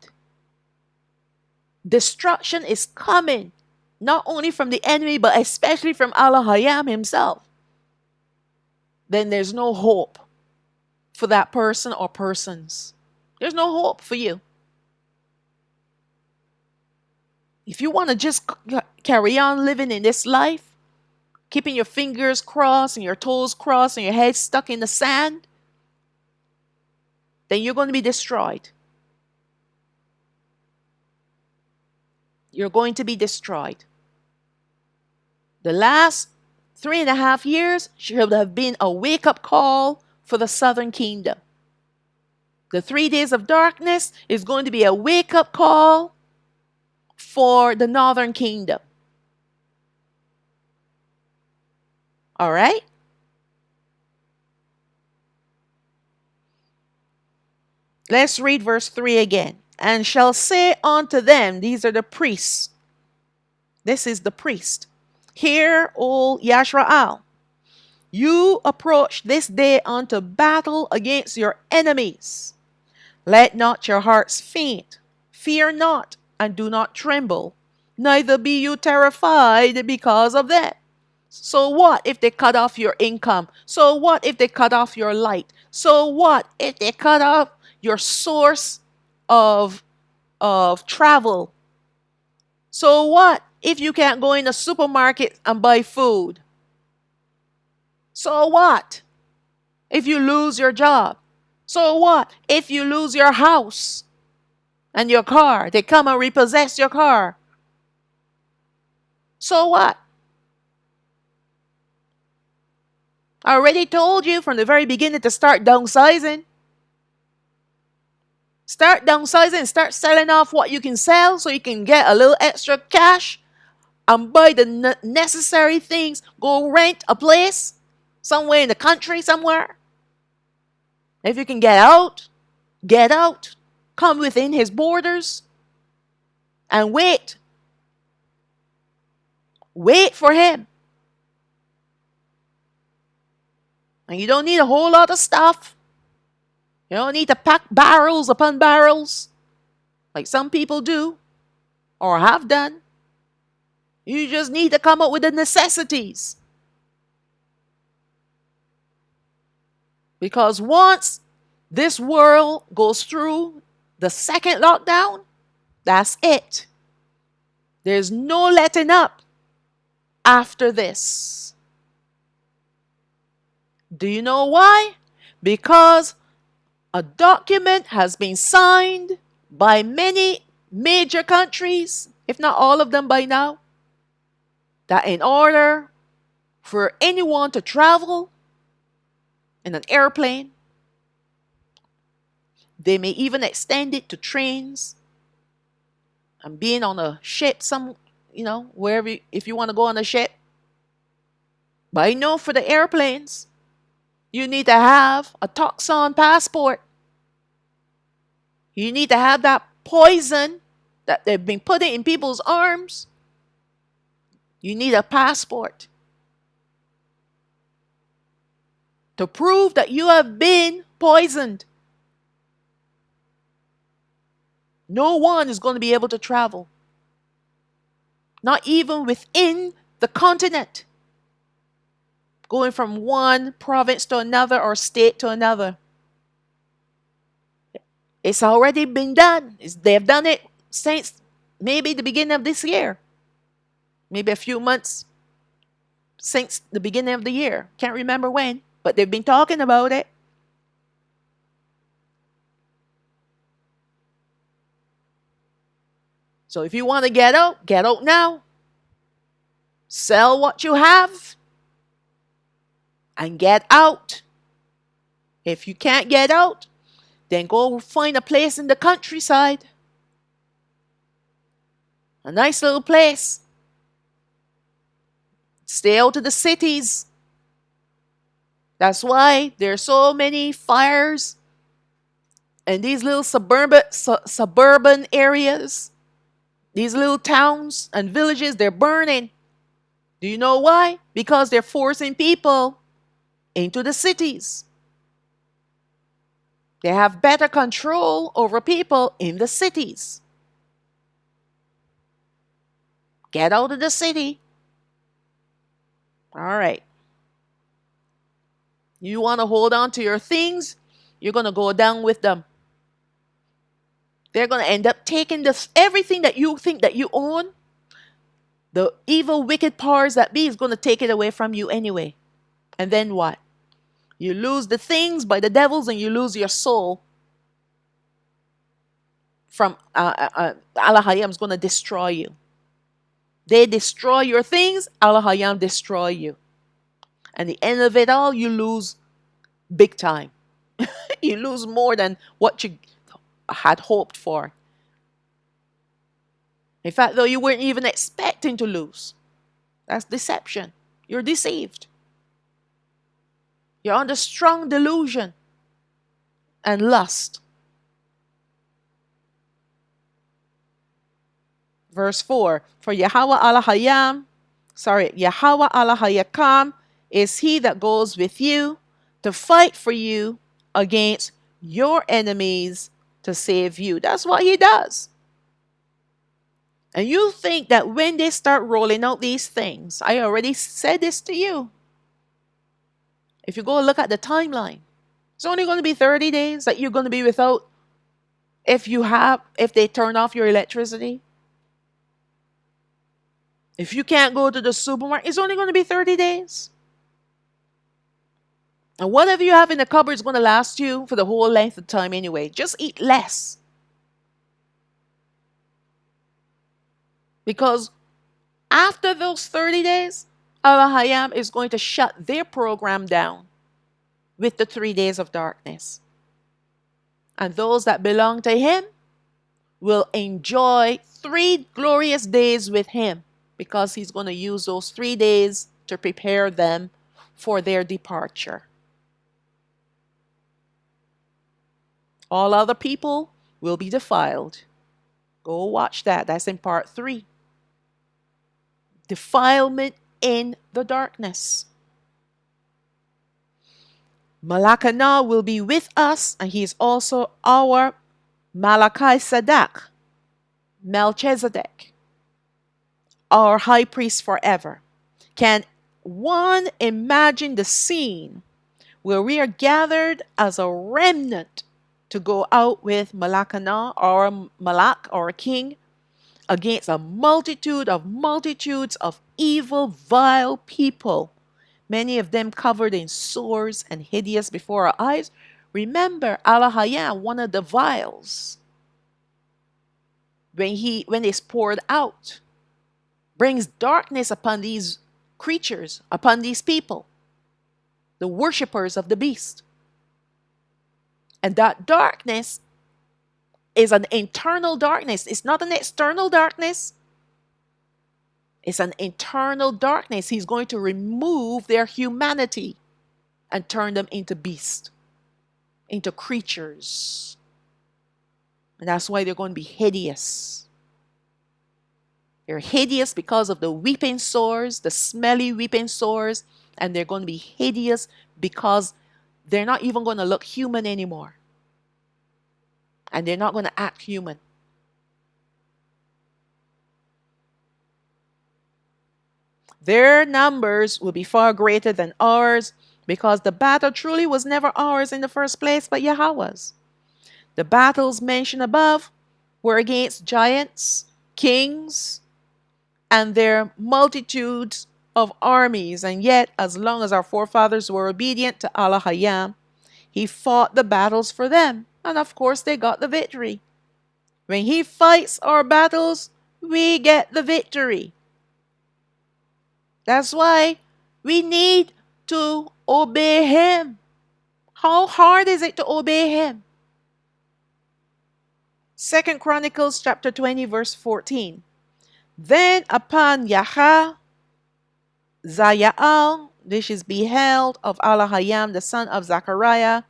destruction is coming, not only from the enemy, but especially from Allah Hayam himself, then there's no hope for that person or persons. There's no hope for you. If you want to just carry on living in this life, keeping your fingers crossed and your toes crossed and your head stuck in the sand, then you're going to be destroyed. You're going to be destroyed. The last 3.5 years should have been a wake-up call for the southern kingdom. The 3 days of darkness is going to be a wake-up call for the northern kingdom. All right? Let's read verse 3 again. And shall say unto them, these are the priests. This is the priest. Hear, O Yashrael, you approach this day unto battle against your enemies. Let not your hearts faint. Fear not, and do not tremble. Neither be you terrified because of them. So what if they cut off your income? So what if they cut off your light? So what if they cut off your source of travel? So what if you can't go in a supermarket and buy food? So what if you lose your job? So what if you lose your house and your car? They come and repossess your car. So what? I already told you from the very beginning to start downsizing. Start downsizing, start selling off what you can sell so you can get a little extra cash and buy the necessary things. Go rent a place somewhere in the country, somewhere. If you can get out, get out. Come within his borders and wait. Wait for him. And you don't need a whole lot of stuff. You don't need to pack barrels upon barrels like some people do or have done. You just need to come up with the necessities. Because once this world goes through the second lockdown, that's it. There's no letting up after this. Do you know why? Because a document has been signed by many major countries, if not all of them by now, that in order for anyone to travel in an airplane, they may even extend it to trains and being on a ship, wherever, if you want to go on a ship. But I know for the airplanes, you need to have a toxin passport. You need to have that poison that they've been putting in people's arms. You need a passport to prove that you have been poisoned. No one is going to be able to travel. Not even within the continent. Going from one province to another or state to another. It's already been done. They've done it since maybe the beginning of this year. Maybe a few months since the beginning of the year. Can't remember when, but they've been talking about it. So if you want to get out now. Sell what you have and get out. If you can't get out, then go find a place in the countryside. A nice little place. Stay out of the cities. That's why there's so many fires in these little suburban areas. These little towns and villages, they're burning. Do you know why? Because they're forcing people into the cities. They have better control over people in the cities. Get out of the city. All right. You want to hold on to your things, you're going to go down with them. They're going to end up taking everything that you think that you own. The evil, wicked powers that be is going to take it away from you anyway. And then what? You lose the things by the devils and you lose your soul. From Allah Hayam is going to destroy you. They destroy your things, Allah Hayam destroy you. And the end of it all, you lose big time. You lose more than what you had hoped for. In fact, though, you weren't even expecting to lose. That's deception. You're deceived. You're under strong delusion and lust. Verse 4, for Yahweh Yahweh Hayakam is he that goes with you to fight for you against your enemies to save you. That's what he does. And you think that when they start rolling out these things, I already said this to you. If you go look at the timeline, it's only going to be 30 days that you're going to be without if they turn off your electricity. If you can't go to the supermarket, it's only going to be 30 days. And whatever you have in the cupboard is going to last you for the whole length of time anyway. Just eat less. Because after those 30 days, Al Hayam is going to shut their program down with the 3 days of darkness. And those that belong to him will enjoy 3 glorious days with him because he's going to use those 3 days to prepare them for their departure. All other people will be defiled. Go watch that. That's in part 3. Defilement in the darkness. Malakana will be with us, and he is also our Malachi Sadak, Melchizedek, our high priest forever. Can one imagine the scene where we are gathered as a remnant to go out with Malakana or Malak or king against a multitudes of evil, vile people, many of them covered in sores and hideous before our eyes? Remember, Al Hayam, one of the vials, when it's poured out, brings darkness upon these creatures, upon these people, the worshippers of the beast. And that darkness is an internal darkness. It's not an external darkness. It's an internal darkness. He's going to remove their humanity and turn them into beasts, into creatures. And that's why they're going to be hideous. They're hideous because of the weeping sores, the smelly weeping sores, and they're going to be hideous because they're not even going to look human anymore. And they're not going to act human. Their numbers will be far greater than ours because the battle truly was never ours in the first place, but Yahweh's. The battles mentioned above were against giants, kings, and their multitudes of armies. And yet, as long as our forefathers were obedient to Allah Hayam, he fought the battles for them. And of course, they got the victory. When he fights our battles, we get the victory. That's why we need to obey him. How hard is it to obey him? 2 Chronicles chapter 20 verse 14. Then upon Yaha, Zayal, this is beheld of Allah Hayam, the son of Zakarayah,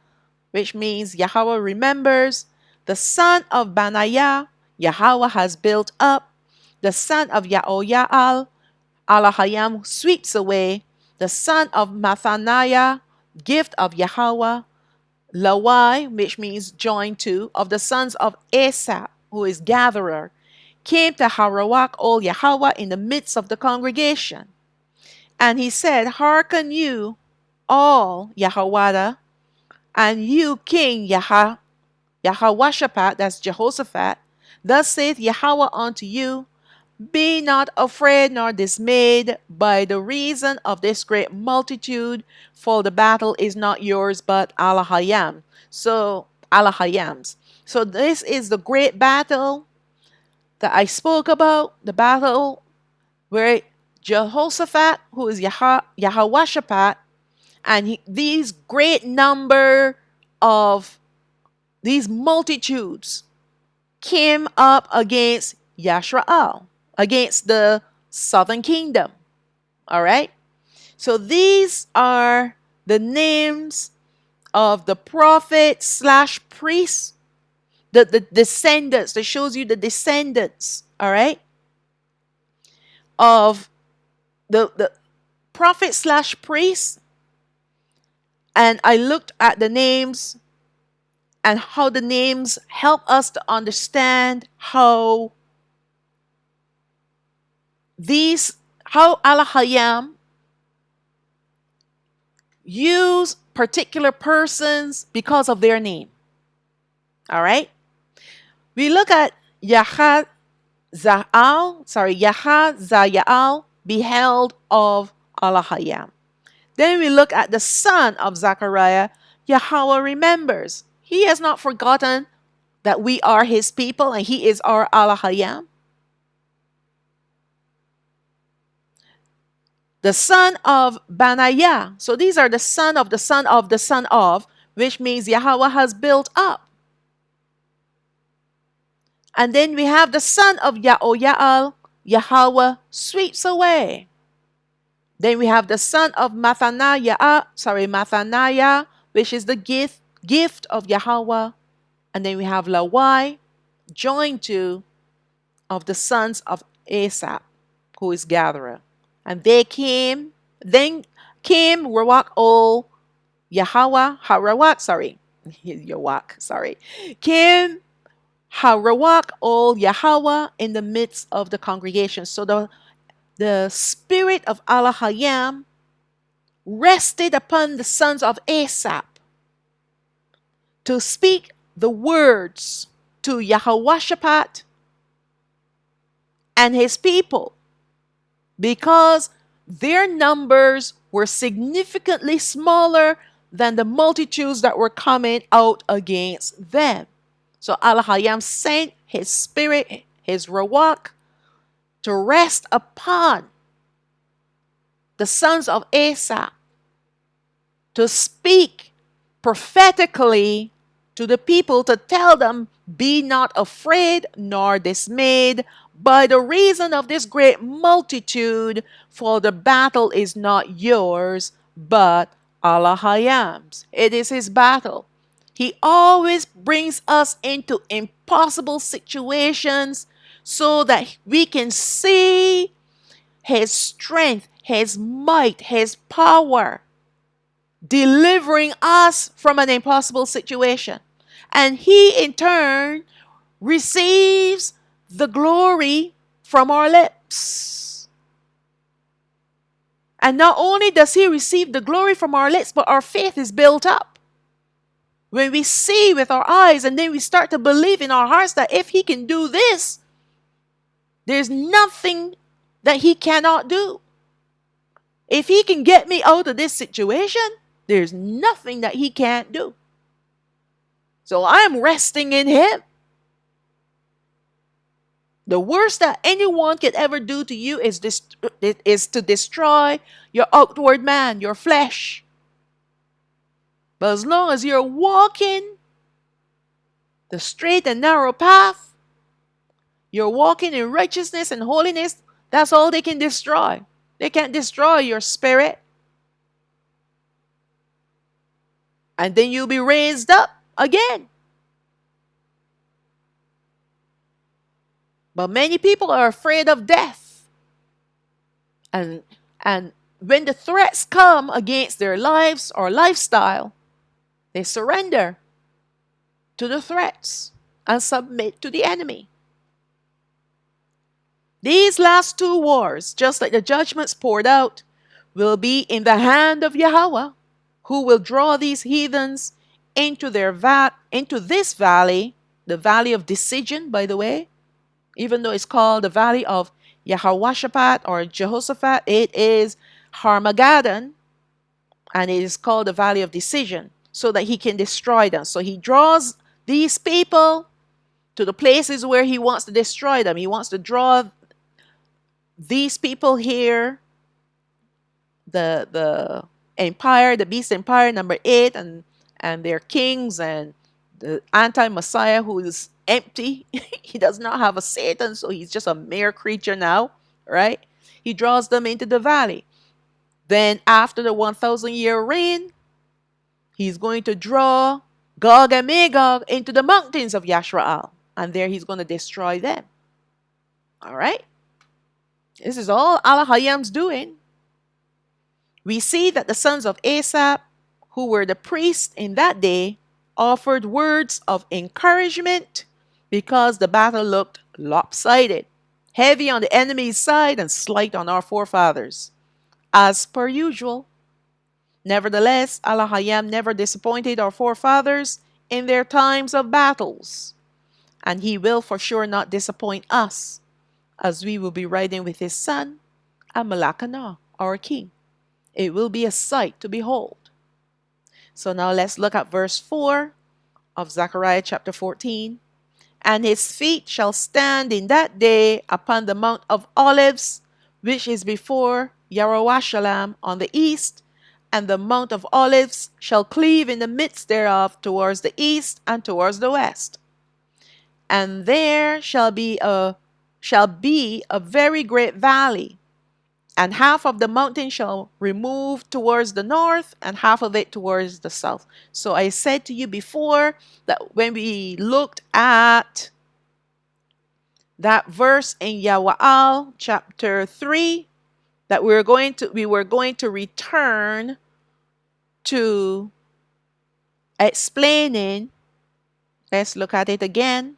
which means Yahweh remembers, the son of Banayah, Yahweh has built up, the son of Yaoyal, Allah Hayam sweeps away, the son of Mathaniah, gift of Yahweh, Lawai, which means joined to, of the sons of Asa, who is gatherer, came to Harawak ol Yahweh in the midst of the congregation. And he said, hearken you all Yahweh, and you King Yahawashaphat, that's Jehoshaphat, thus saith Yahweh unto you, be not afraid nor dismayed by the reason of this great multitude, for the battle is not yours but Allah Hayam. So Allah Hayam's. So this is the great battle that I spoke about, the battle where Jehoshaphat, who is Yahawashaphat, and these great number of these multitudes came up against Yashrael, against the southern kingdom. All right. So these are the names of the prophet / priests, the descendants, that shows you the descendants, all right, of the prophet / priest. And I looked at the names and how the names help us to understand how these, how Al-Hayam use particular persons because of their name. All right? We look at Yaha Zayal, beheld of Al-Hayam. Then we look at the son of Zakarayah, Yahweh remembers. He has not forgotten that we are his people and he is our Al-Hayam. The son of Banayah. So these are the son of the son of the son of, which means Yahweh has built up. And then we have the son of Yaoyal, Yahweh sweeps away. Then we have the son of Mathaniah, which is the gift of Yahweh. And then we have Lawai, joined to of the sons of Asaph, who is gatherer. And then came Rawak ol Yahweh, Harawak, Yawak, came Harawak ol Yahweh in the midst of the congregation. So the spirit of Al-Hayam rested upon the sons of Asaph to speak the words to Yahweh and his people, because their numbers were significantly smaller than the multitudes that were coming out against them. So Al-Hayam sent his spirit, his Rawak, to rest upon the sons of Asaph to speak prophetically to the people, to tell them, be not afraid nor dismayed by the reason of this great multitude, for the battle is not yours, but Allahayam's. It is his battle. He always brings us into impossible situations so that we can see his strength, his might, his power, delivering us from an impossible situation. And he, in turn, receives the glory from our lips. And not only does he receive the glory from our lips, but our faith is built up. When we see with our eyes and then we start to believe in our hearts that if he can do this, there's nothing that he cannot do. If he can get me out of this situation, there's nothing that he can't do. So I'm resting in him. The worst that anyone could ever do to you is to destroy your outward man, your flesh. But as long as you're walking the straight and narrow path, you're walking in righteousness and holiness, that's all they can destroy. They can't destroy your spirit. And then you'll be raised up again. But many people are afraid of death. And when the threats come against their lives or lifestyle, they surrender to the threats and submit to the enemy. These last two wars, just like the judgments poured out, will be in the hand of Yahweh, who will draw these heathens into this valley, the valley of decision, by the way. Even though it's called the valley of Yahweh or Jehoshaphat, it is Har Magadan, and it is called the valley of decision, so that he can destroy them. So he draws these people to the places where he wants to destroy them. He wants to draw these people here, the empire, the beast empire, number 8, and their kings, and the anti-Messiah who is empty. He does not have a Satan, so he's just a mere creature now, right? He draws them into the valley. Then after the 1,000-year reign, he's going to draw Gog and Magog into the mountains of Yashraal, and there he's going to destroy them. All right? This is all Al-Hayam's doing. We see that the sons of Asaph, who were the priests in that day, offered words of encouragement because the battle looked lopsided. heavy on the enemy's side and slight on our forefathers, as per usual. Nevertheless, Allah Hayam never disappointed our forefathers in their times of battles, and He will for sure not disappoint us, as we will be riding with His son, Amalakana, our king. It will be a sight to behold. So now let's look at verse 4 of Zechariah chapter 14. And his feet shall stand in that day upon the Mount of Olives, which is before Jerusalem on the east, and the Mount of Olives shall cleave in the midst thereof towards the east and towards the west. And there shall be a very great valley, and half of the mountain shall remove towards the north, and half of it towards the south. So I said to you before that when we looked at that verse in Yawa'al chapter 3, that we were going to return to explaining. Let's look at it again.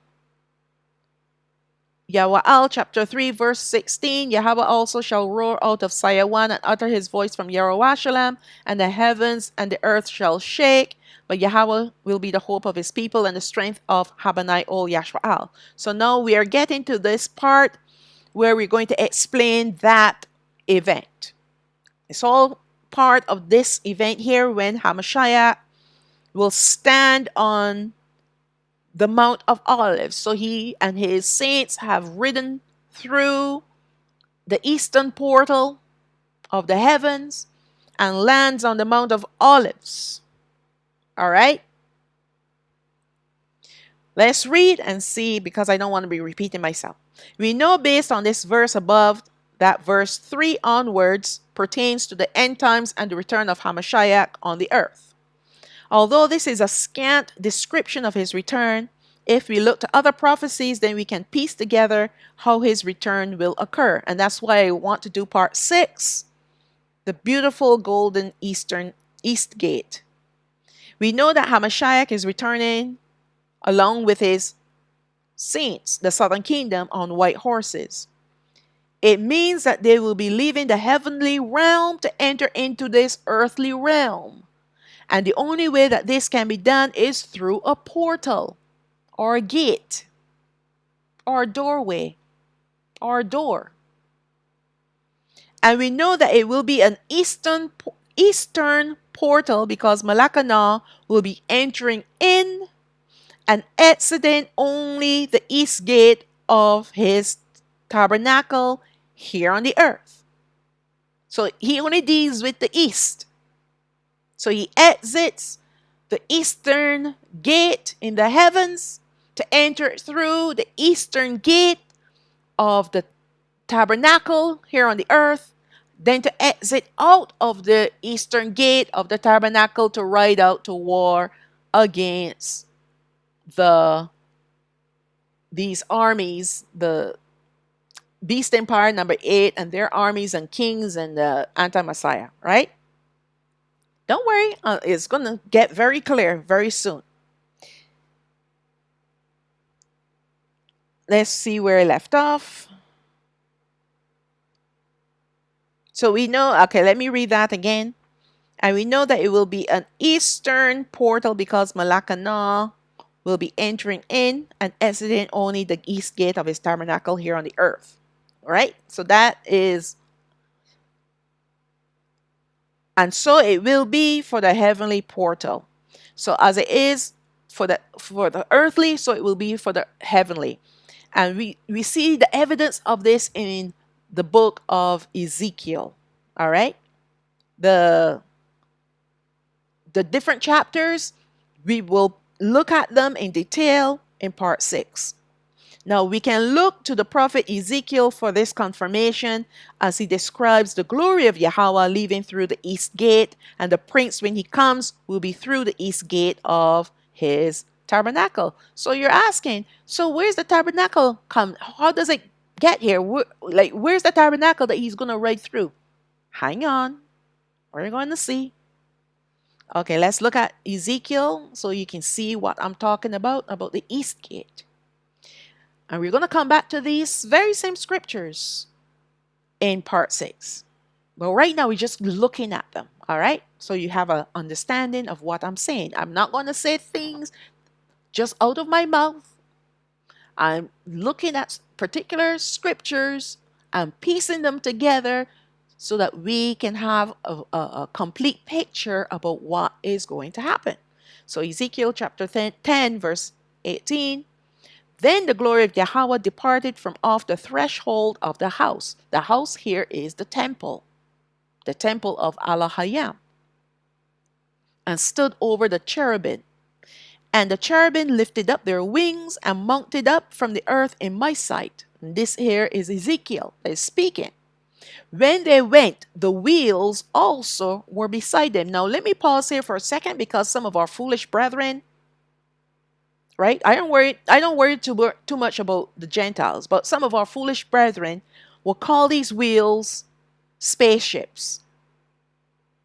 Yawa'al chapter 3 verse 16, Yahweh also shall roar out of Sayawan and utter his voice from Jerusalem, and the heavens and the earth shall shake, but Yahweh will be the hope of his people and the strength of Habanai ol Yashwa'al. So now we are getting to this part where we're going to explain that event. It's all part of this event here when Hamashiach will stand on the Mount of Olives. So he and his saints have ridden through the eastern portal of the heavens and lands on the Mount of Olives. All right? Let's read and see, because I don't want to be repeating myself. We know based on this verse above that verse 3 onwards pertains to the end times and the return of Hamashiach on the earth. Although this is a scant description of his return, if we look to other prophecies, then we can piece together how his return will occur. And that's why I want to do part 6, the beautiful golden east gate. We know that Hamashiach is returning along with his saints, the southern kingdom, on white horses. It means that they will be leaving the heavenly realm to enter into this earthly realm. And the only way that this can be done is through a portal, or a gate, or a doorway, or a door. And we know that it will be an eastern portal, because Malakana will be entering in and exiting only the east gate of his tabernacle here on the earth. So he only deals with the east. So he exits the eastern gate in the heavens to enter through the eastern gate of the tabernacle here on the earth, then to exit out of the eastern gate of the tabernacle to ride out to war against these armies, the Beast Empire number 8 and their armies and kings and the anti-Messiah, right? Don't worry, it's going to get very clear very soon. Let's see where I left off. So we know, okay, let me read that again. And we know that it will be an eastern portal, because Malakana will be entering in and exiting only the east gate of his tabernacle here on the earth. Right? So that is, and so it will be for the heavenly portal. So as it is for the earthly, so it will be for the heavenly. And we see the evidence of this in the book of Ezekiel. All right? The different chapters, we will look at them in detail in part 6. Now we can look to the prophet Ezekiel for this confirmation, as he describes the glory of Yahweh leaving through the east gate, and the prince, when he comes, will be through the east gate of his tabernacle. So you're asking, so where's the tabernacle come? How does it get here? Where's the tabernacle that he's going to ride through? Hang on. We're going to see. Okay, let's look at Ezekiel so you can see what I'm talking about the east gate. And we're going to come back to these very same scriptures in part 6. But right now, we're just looking at them. All right. So you have an understanding of what I'm saying. I'm not going to say things just out of my mouth. I'm looking at particular scriptures and piecing them together so that we can have a complete picture about what is going to happen. So Ezekiel chapter 10 verse 18. Then the glory of Yahweh departed from off the threshold of the house. The house here is the temple of Allahayam, and stood over the cherubim. And the cherubim lifted up their wings and mounted up from the earth in my sight. And this here is Ezekiel that is speaking. When they went, the wheels also were beside them. Now, let me pause here for a second, because some of our foolish brethren, right? I don't worry too much about the Gentiles, but some of our foolish brethren will call these wheels spaceships.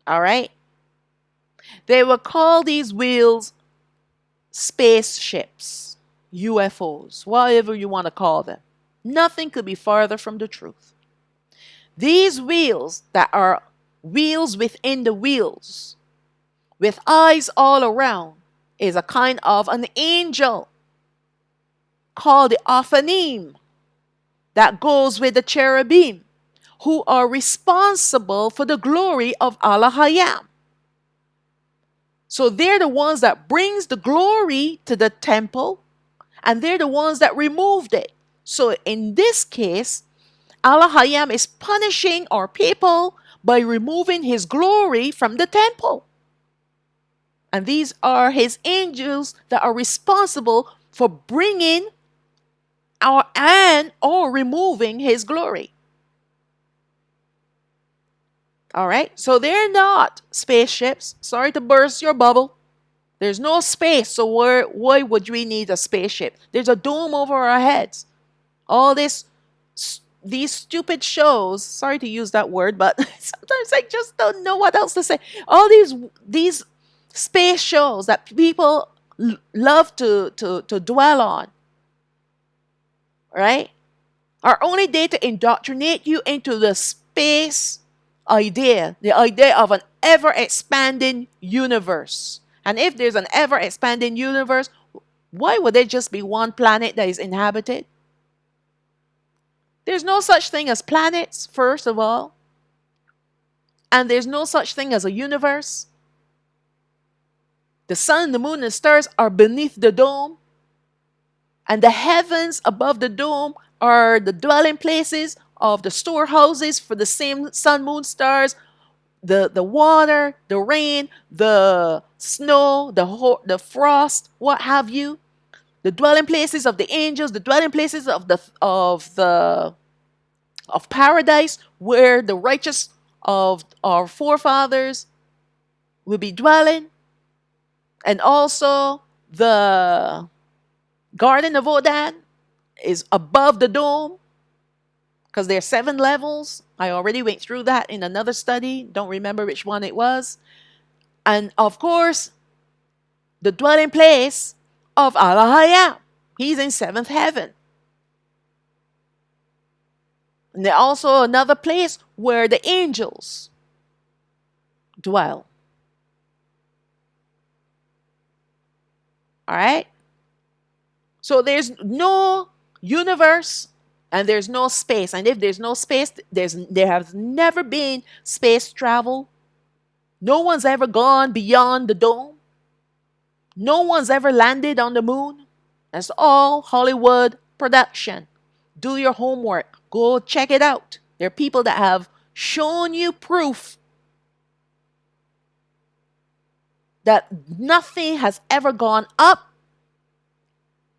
All right? They will call these wheels spaceships, UFOs, whatever you want to call them. Nothing could be farther from the truth. These wheels that are wheels within the wheels, with eyes all around, is a kind of an angel called the Ophanim that goes with the cherubim, who are responsible for the glory of Allahayam. So they're the ones that brings the glory to the temple, and they're the ones that removed it. So in this case, Allahayam is punishing our people by removing his glory from the temple. And these are his angels that are responsible for bringing or removing his glory. All right, so they're not spaceships. Sorry to burst your bubble. There's no space, so why would we need a spaceship? There's a dome over our heads. All these stupid shows, sorry to use that word, but sometimes I just don't know what else to say. All these space shows that people love to dwell on, right, are only there to indoctrinate you into the space idea, the idea of an ever-expanding universe. And if there's an ever-expanding universe, why would there just be one planet that is inhabited? There's no such thing as planets, first of all. And there's no such thing as a universe. The sun, the moon, and the stars are beneath the dome. And the heavens above the dome are the dwelling places of the storehouses for the same sun, moon, stars, the water, the rain, the snow, the frost, what have you. The dwelling places of the angels, the dwelling places of paradise, where the righteous of our forefathers will be dwelling, and also the Garden of Odan is above the dome, because there are 7 levels. I already went through that in another study. Don't remember which one it was. And of course, the dwelling place of Allahayam. He's in 7th heaven. And there's also another place where the angels dwell. All right? So there's no universe and there's no space. And if there's no space, there has never been space travel. No one's ever gone beyond the dome. No one's ever landed on the moon. That's all Hollywood production. Do your homework. Go check it out. There are people that have shown you proof that nothing has ever gone up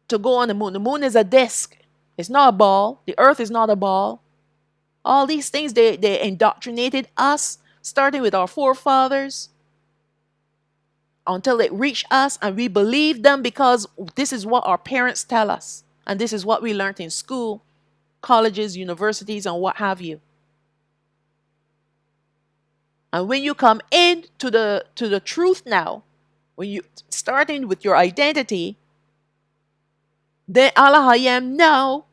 to go on the moon. The moon is a disc. It's not a ball. The earth is not a ball. All these things, they indoctrinated us, starting with our forefathers, until it reached us, and we believed them because this is what our parents tell us. And this is what we learned in school, colleges, universities, and what have you. And when you come in to the truth now, when you starting with your identity, then Allah Hayam know,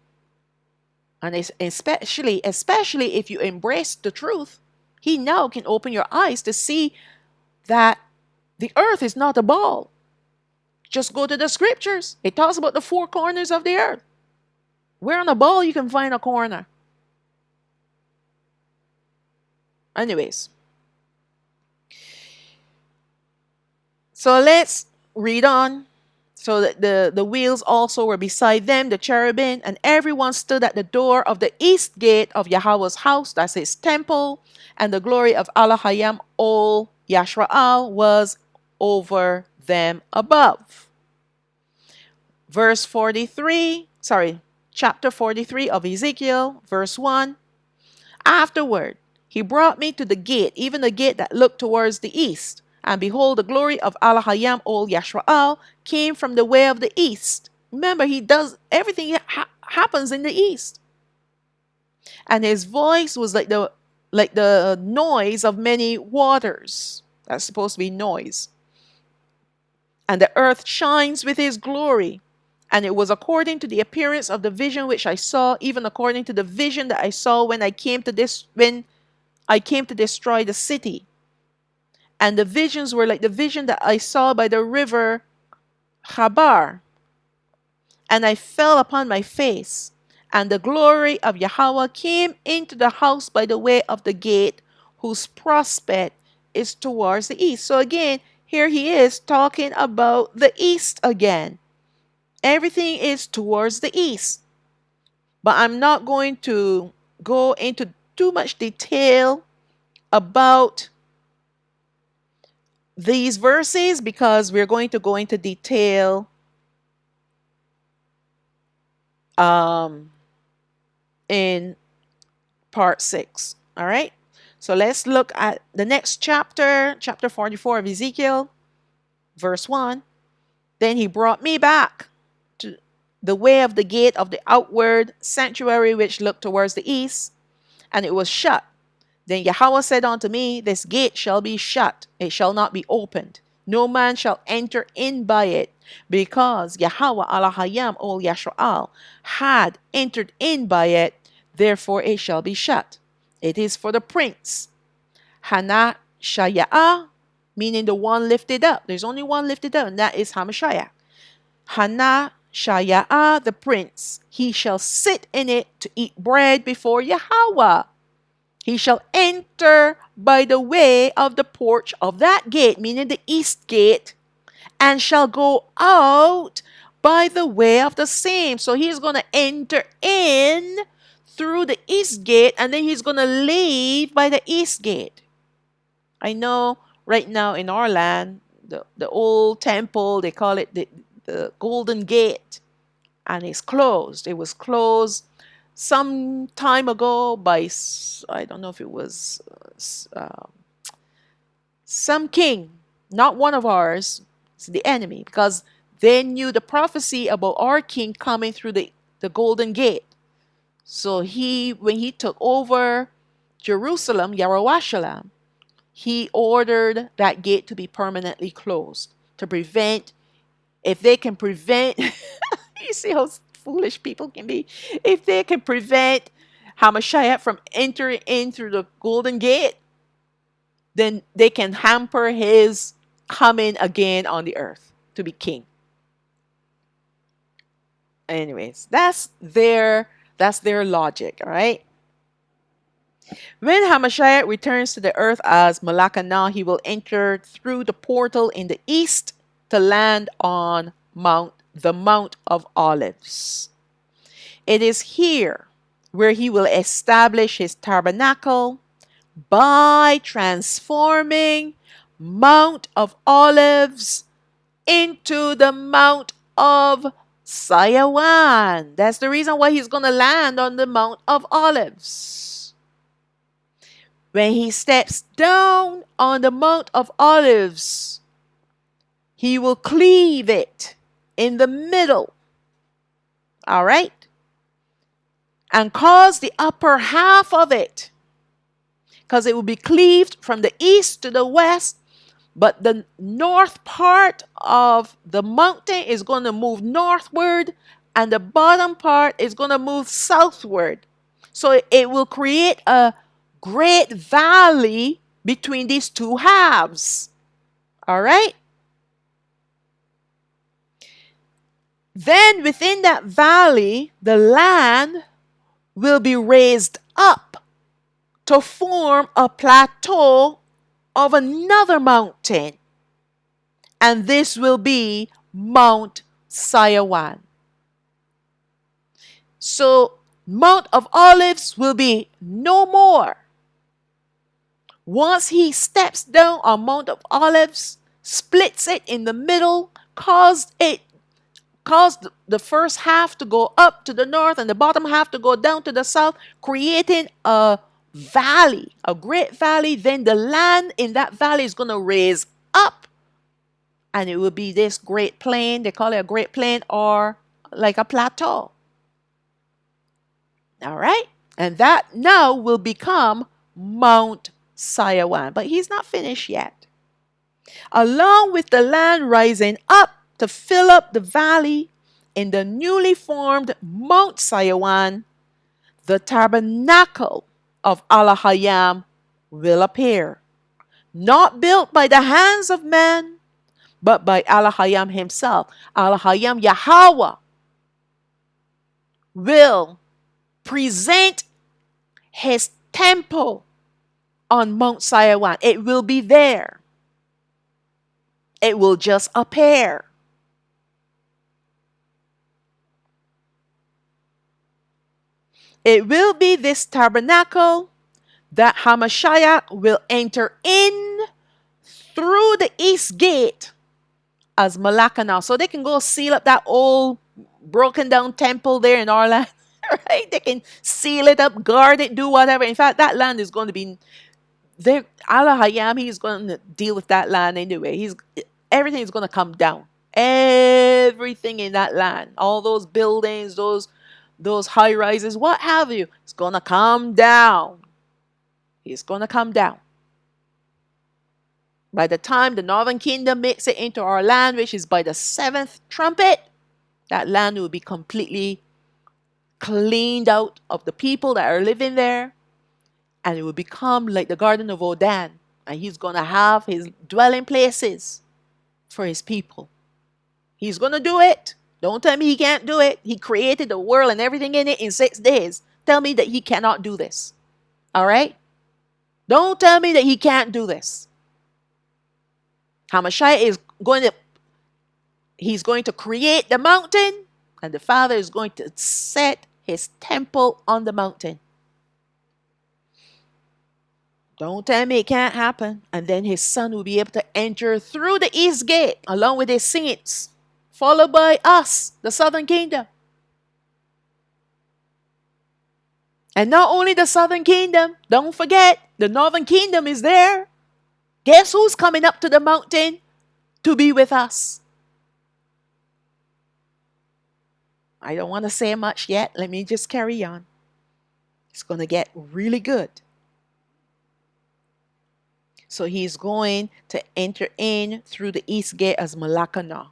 and especially if you embrace the truth, He now can open your eyes to see that the earth is not a ball. Just go to the scriptures. It talks about the four corners of the earth. Where on a ball you can find a corner. Anyways, so let's read on. So that the wheels also were beside them, the cherubim, and everyone stood at the door of the east gate of Yahweh's house, that's his temple, and the glory of Allah Hayam ol Yashra'al was over them above. Chapter 43 of Ezekiel, verse 1. Afterward, he brought me to the gate, even the gate that looked towards the east. And behold, the glory of Allah Hayam ol Yashra'al came from the way of the east. Remember, he does everything happens in the east. And his voice was like the noise of many waters. That's supposed to be noise. And the earth shines with his glory. And it was according to the appearance of the vision which I saw, even according to the vision that I saw when I came to destroy the city. And the visions were like the vision that I saw by the river Chabar. And I fell upon my face, and the glory of Yahweh came into the house by the way of the gate, whose prospect is towards the east. So again, here he is talking about the east again. Everything is towards the east. But I'm not going to go into too much detail about these verses because we're going to go into detail in part 6. All right. So let's look at the next chapter, chapter 44 of Ezekiel, verse 1. Then he brought me back to the way of the gate of the outward sanctuary which looked towards the east, and it was shut. Then Yahweh said unto me, this gate shall be shut, it shall not be opened. No man shall enter in by it, because Yahweh Allah Hayam ol Yashra'al had entered in by it, therefore it shall be shut. It is for the prince, Hana Shaya'ah, meaning the one lifted up. There's only one lifted up, and that is Hamashiach. Hana Shaya'ah, the prince, he shall sit in it to eat bread before Yahweh. He shall enter by the way of the porch of that gate, meaning the east gate, and shall go out by the way of the same. So he's going to enter in through the east gate, and then he's going to leave by the east gate. I know right now in our land, the old temple, they call it the Golden Gate, and it's closed. It was closed some time ago by, I don't know if it was some king, not one of ours, it's the enemy, because they knew the prophecy about our king coming through the Golden Gate. So when he took over Jerusalem, Yarowashalam, he ordered that gate to be permanently closed to prevent, if they can prevent, you see how foolish people can be, if they can prevent Hamashiach from entering in through the Golden Gate, then they can hamper his coming again on the earth to be king. Anyways, that's their logic, all right? When Hamashiach returns to the earth as Malakana, he will enter through the portal in the east to land on the Mount of Olives. It is here where he will establish his tabernacle by transforming Mount of Olives into the Mount of Sayawan. That's the reason why he's going to land on the Mount of Olives. When he steps down on the Mount of Olives, he will cleave it in the middle. All right? And cause the upper half of it, because it will be cleaved from the east to the west, but the north part of the mountain is going to move northward and the bottom part is going to move southward. So it will create a great valley between these two halves. All right? Then within that valley, the land will be raised up to form a plateau of another mountain. And this will be Mount Sayawan. So Mount of Olives will be no more. Once he steps down on Mount of Olives, splits it in the middle, caused the first half to go up to the north and the bottom half to go down to the south, creating a valley, a great valley. Then the land in that valley is going to raise up, and it will be this great plain. They call it a great plain or like a plateau. All right? And that now will become Mount Sayawan. But he's not finished yet. Along with the land rising up to fill up the valley in the newly formed Mount Sayawan, the tabernacle of Allahayam will appear. Not built by the hands of man, but by Allahayam himself. Allahayam Yahweh will present his temple on Mount Sayawan. It will be there. It will just appear. It will be this tabernacle that Hamashiach will enter in through the east gate as Malakana. So they can go seal up that old broken down temple there in our land. Right? They can seal it up, guard it, do whatever. In fact, that land is going to be there. Allahayam, he's going to deal with that land anyway. Everything is going to come down. Everything in that land, all those buildings, those high rises, what have you, it's going to come down. It's going to come down. By the time the northern kingdom makes it into our land, which is by the seventh trumpet, that land will be completely cleaned out of the people that are living there, and it will become like the Garden of Odan, and he's going to have his dwelling places for his people. He's going to do it. Don't tell me he can't do it. He created the world and everything in it in 6 days. Tell me that he cannot do this. All right? Don't tell me that he can't do this. Hamashiach he's going to create the mountain, and the Father is going to set his temple on the mountain. Don't tell me it can't happen. And then his son will be able to enter through the east gate along with his saints, followed by us, the southern kingdom. And not only the southern kingdom, don't forget, the northern kingdom is there. Guess who's coming up to the mountain to be with us? I don't want to say much yet. Let me just carry on. It's going to get really good. So he's going to enter in through the east gate as Malakana.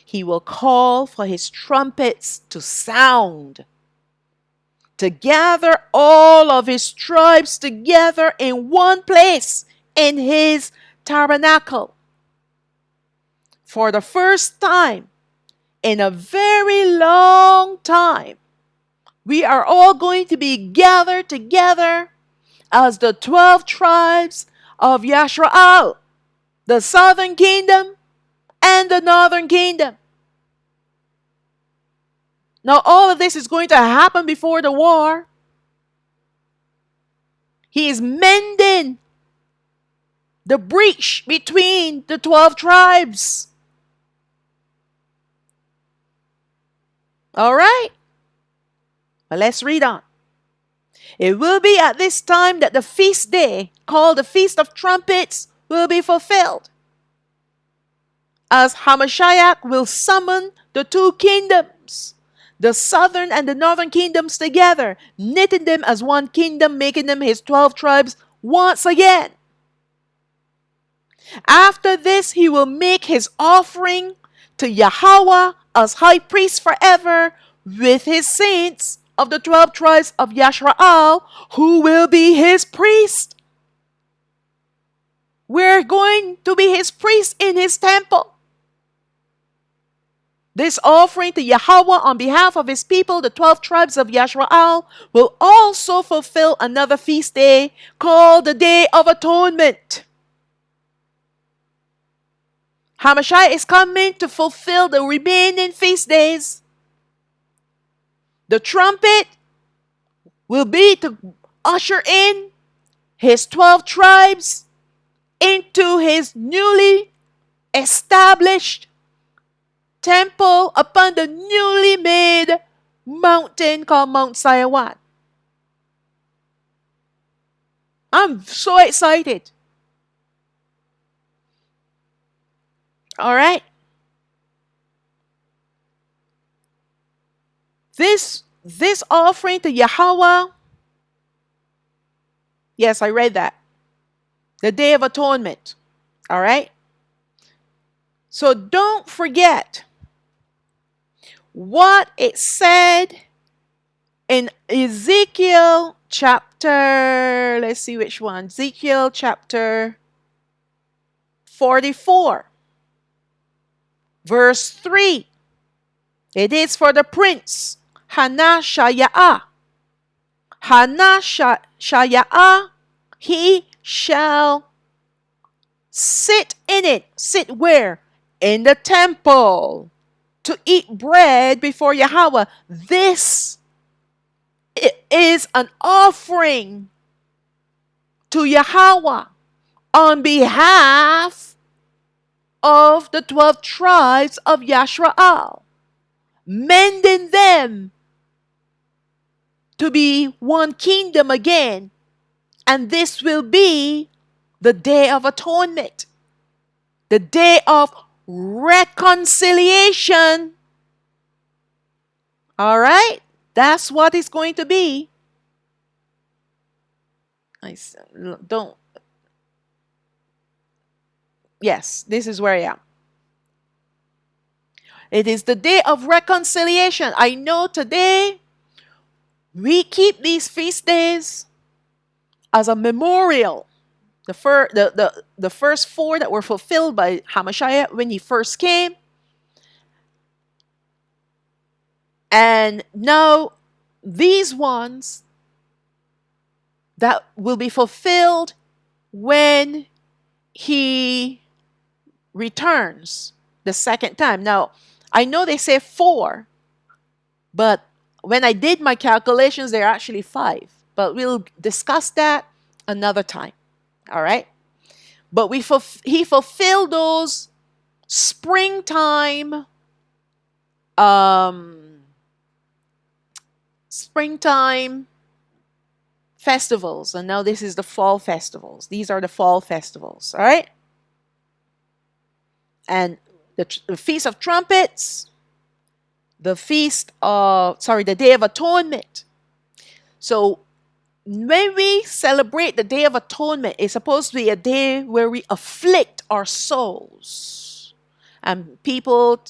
He will call for his trumpets to sound, to gather all of his tribes together in one place in his tabernacle. For the first time in a very long time, we are all going to be gathered together as the 12 tribes of Yashrael, the southern kingdom and the northern kingdom. Now, all of this is going to happen before the war. He is mending the breach between the 12 tribes. All right? Well, let's read on. It will be at this time that the feast day, called the Feast of Trumpets, will be fulfilled, as Hamashiach will summon the two kingdoms, the southern and the northern kingdoms together, knitting them as one kingdom, making them his 12 tribes once again. After this, he will make his offering to Yahweh as high priest forever with his saints of the 12 tribes of Yashraal, who will be his priest. We're going to be his priest in his temple. This offering to Yahweh on behalf of his people, the 12 tribes of Yashraal, will also fulfill another feast day called the Day of Atonement. Hamashiach is coming to fulfill the remaining feast days. The trumpet will be to usher in his 12 tribes into his newly established temple upon the newly made mountain called Mount Sinai. I'm so excited. All right. This offering to Yahweh, yes, I read that. The Day of Atonement. All right. So don't forget what it said in Ezekiel chapter, let's see which one. Ezekiel chapter 44, verse 3. It is for the prince, Hanashayah. Hanashayah, he shall sit in it. Sit where? In the temple, to eat bread before Yahweh. This is an offering to Yahweh on behalf of the 12 tribes of Yashraal, mending them to be one kingdom again. And this will be the Day of Atonement, the Day of Reconciliation. All right? That's what it's going to be. Don't. Yes, this is where I am. It is the Day of Reconciliation. I know today we keep these feast days as a memorial. The first four that were fulfilled by Hamashiach when he first came. And now these ones that will be fulfilled when he returns the second time. Now, I know they say 4, but when I did my calculations, they're actually 5. But we'll discuss that another time. All right? But he fulfilled those springtime festivals, and now this is the fall festivals. These are the fall festivals. All right? And the Feast of Trumpets, the Day of Atonement. So when we celebrate the Day of Atonement, it's supposed to be a day where we afflict our souls. And people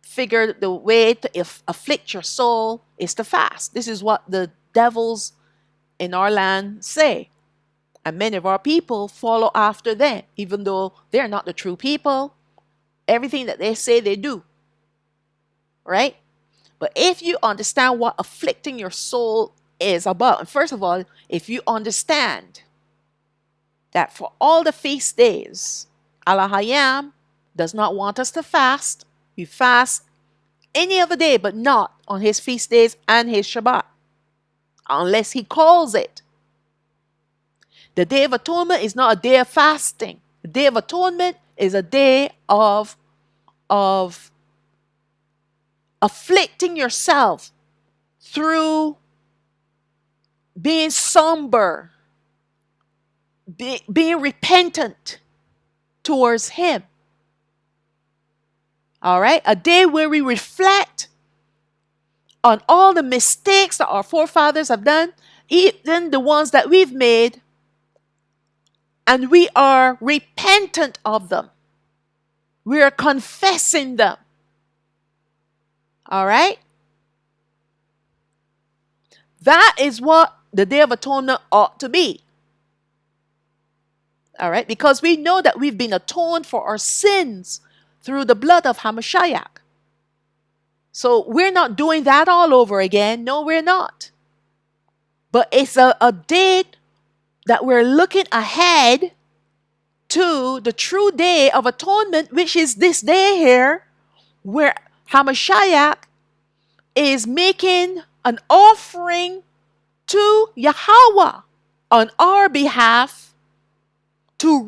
figure the way to afflict your soul is to fast. This is what the devils in our land say. And many of our people follow after them, even though they're not the true people. Everything that they say, they do. Right? But if you understand what afflicting your soul is about, and first of all, if you understand that for all the feast days, Allah Hayam does not want us to fast. We fast any other day, but not on his feast days and his Shabbat, unless he calls it. The Day of Atonement is not a day of fasting. The Day of Atonement is a day of afflicting yourself through being somber, being repentant towards him. All right? A day where we reflect on all the mistakes that our forefathers have done, even the ones that we've made, and we are repentant of them. We are confessing them. All right? That is what the Day of Atonement ought to be. All right? Because we know that we've been atoned for our sins through the blood of Hamashiach. So we're not doing that all over again. No, we're not. But it's a date that we're looking ahead to the true day of atonement, which is this day here, where Hamashiach is making an offering to Yahweh on our behalf to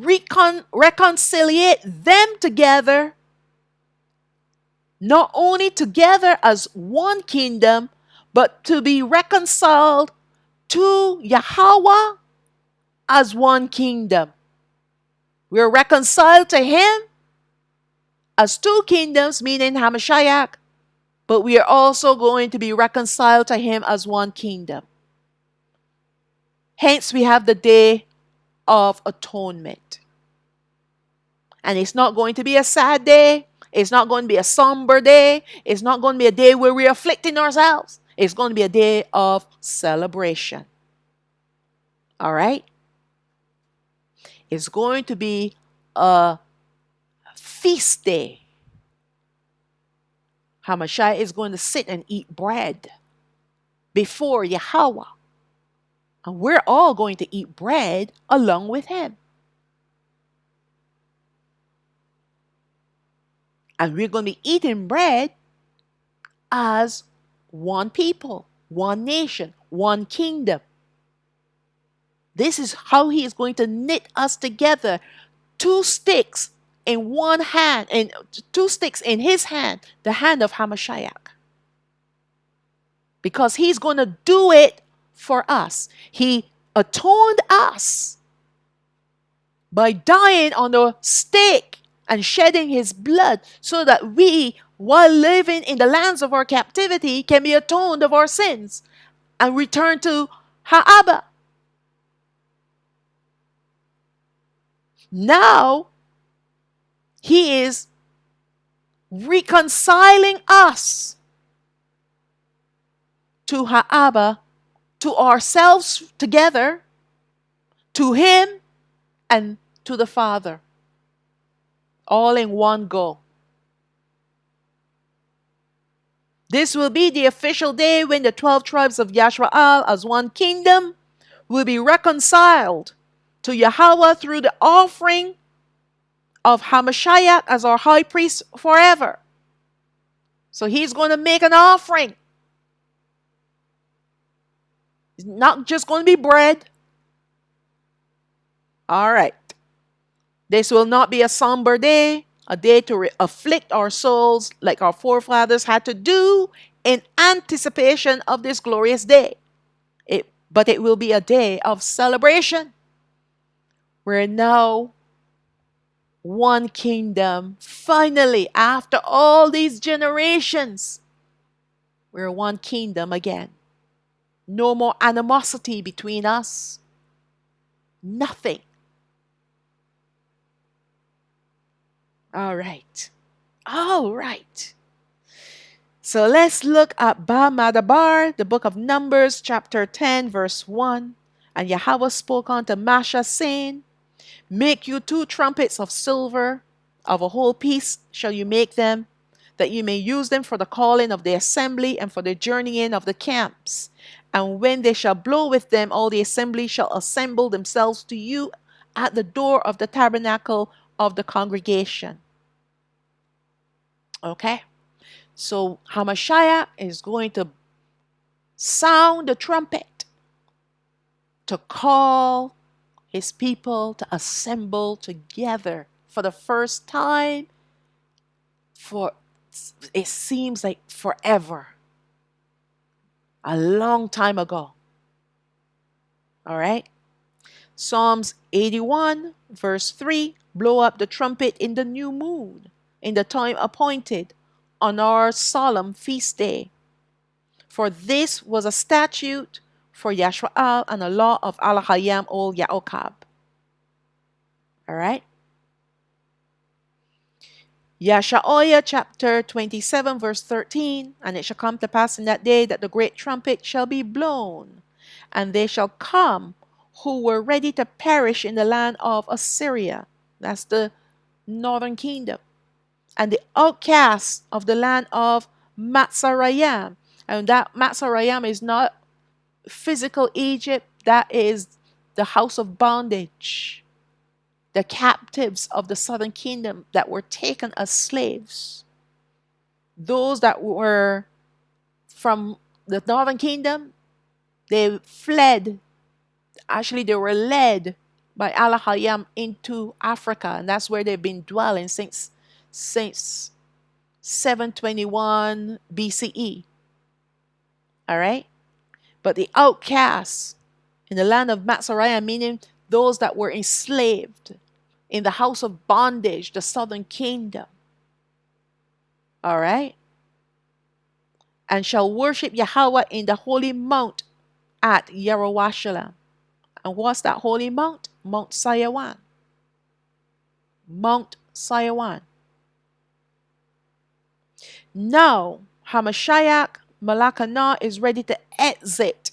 reconciliate them together, not only together as one kingdom, but to be reconciled to Yahweh as one kingdom. We're reconciled to Him as two kingdoms, meaning Hamashiach, but we are also going to be reconciled to Him as one kingdom. Hence, we have the Day of Atonement. And it's not going to be a sad day. It's not going to be a somber day. It's not going to be a day where we're afflicting ourselves. It's going to be a day of celebration. All right? It's going to be a feast day. Hamashiach is going to sit and eat bread before Yahweh. And we're all going to eat bread along with him. And we're going to be eating bread as one people, one nation, one kingdom. This is how he is going to knit us together. Two sticks in one hand, and two sticks in his hand, the hand of Hamashiach. Because he's going to do it for us. He atoned us by dying on the stake and shedding his blood so that we, while living in the lands of our captivity, can be atoned of our sins and return to Ha'abba. Now, he is reconciling us to Ha'abba, to ourselves together, to him, and to the Father, all in one go. This will be the official day when the 12 tribes of Yashrael as one kingdom will be reconciled to Yahweh through the offering of Hamashiach as our high priest forever. So he's going to make an offering. It's not just going to be bread. All right. This will not be a somber day, a day to afflict our souls like our forefathers had to do in anticipation of this glorious day. But it will be a day of celebration. We're now one kingdom. Finally, after all these generations, we're one kingdom again. No more animosity between us. Nothing. All right. So let's look at Ba Madabar, the book of Numbers, chapter 10, verse 1. And Yahweh spoke unto Masha, saying, Make you 2 trumpets of silver, of a whole piece shall you make them, that you may use them for the calling of the assembly and for the journeying of the camps. And when they shall blow with them, all the assembly shall assemble themselves to you at the door of the tabernacle of the congregation. Okay? So Hamashiach is going to sound the trumpet to call his people to assemble together for the first time for, it seems like forever. A long time ago. All right? Psalms 81 verse 3, blow up the trumpet in the new moon, in the time appointed, on our solemn feast day. For this was a statute for Yashrael and a law of Alahayam ol Yaokab. All right? Yasha'oyah chapter 27 verse 13. And it shall come to pass in that day that the great trumpet shall be blown, and they shall come who were ready to perish in the land of Assyria. That's the northern kingdom. And the outcasts of the land of Matsarayam. And that Matsarayam is not physical Egypt, that is the house of bondage, the captives of the southern kingdom that were taken as slaves. Those that were from the northern kingdom, they fled. Actually, they were led by Alahayam into Africa, and that's where they've been dwelling since 721 BCE. All right? But the outcasts in the land of Matsariah, meaning those that were enslaved in the house of bondage, the southern kingdom. All right? And shall worship Yahweh in the holy mount at Yerushalayim. And what's that holy mount? Mount Sayawan. Mount Sayawan. Now, Hamashiach Malakana is ready to exit